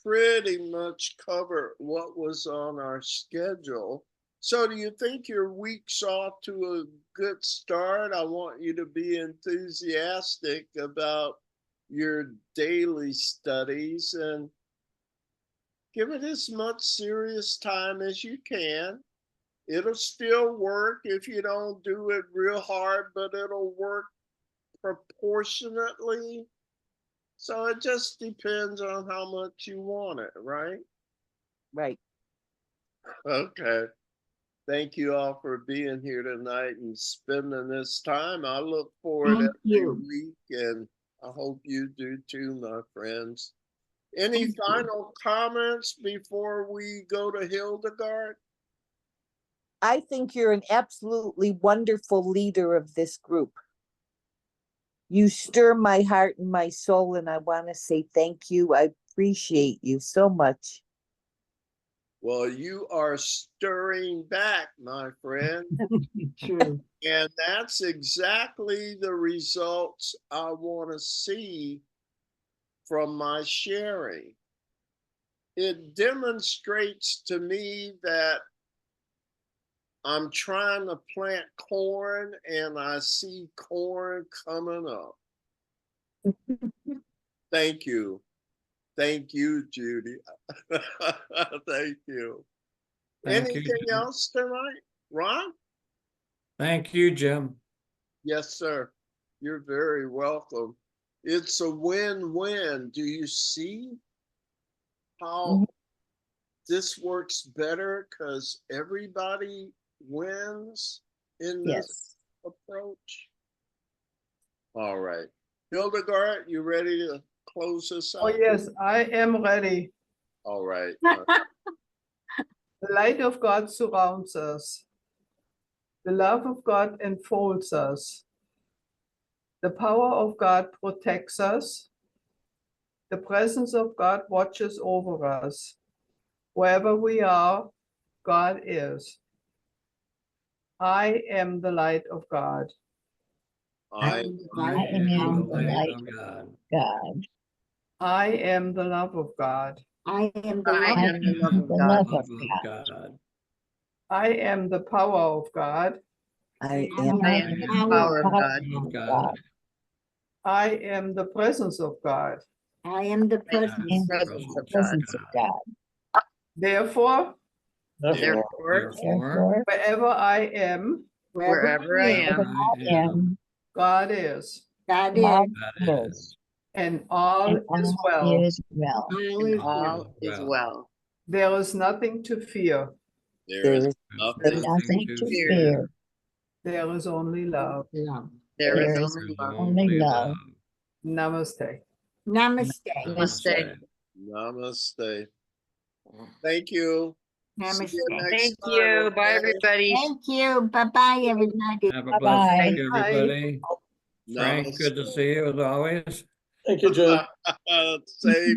pretty much covered what was on our schedule. So do you think your week's off to a good start? I want you to be enthusiastic about your daily studies and give it as much serious time as you can. It'll still work if you don't do it real hard, but it'll work proportionately. So it just depends on how much you want it, right? Right. Okay. Thank you all for being here tonight and spending this time. I look forward Thank every you. week, and I hope you do too, my friends. Any Thank you. final comments before we go to Hildegard? I think you're an absolutely wonderful leader of this group. You stir my heart and my soul, and I want to say thank you. I appreciate you so much. Well, you are stirring back, my friend. True. And that's exactly the results I want to see from my sharing. It demonstrates to me that I'm trying to plant corn and I see corn coming up. Thank you. Thank you, Judy. Thank you. Thank you, Anything Jim. else tonight? Ron? Thank you, Jim. Yes, sir. You're very welcome. It's a win-win. Do you see how this works better? Because everybody wins in this Yes. approach. All right. Hildegard, you ready to close this out? Oh, yes, I am ready. All right. The light of God surrounds us. The love of God enfolds us. The power of God protects us. The presence of God watches over us. Wherever we are, God is. I am the light of God. I I am the the light of God. of God. I am the love of God. I am the I love I am the love am of the God. love Love of of God. God. I am the power of God. I I am. I am am the the power power of of God. God. Of God. I am the presence of God. I am the I am presence. the In presence of the God. presence of God. Therefore, Therefore, Therefore, wherever I am, Wherever I am, am, I am, God is, God God is, that is, is. and all and is all well. is well. all and is well. all is well. There is nothing to fear. there There is is nothing Nothing to to fear. fear. There is only love. There is There is only love. only love. Namaste. Namaste. Namaste. Namaste. Thank you. See Namaste. you next Thank time, you. Bye, okay? everybody. Thank you. Bye-bye, everybody. Have a Bye-bye. blessed week, Bye. everybody. Frank, good to Namaste. see you as always. Thank you, Jim. Same here.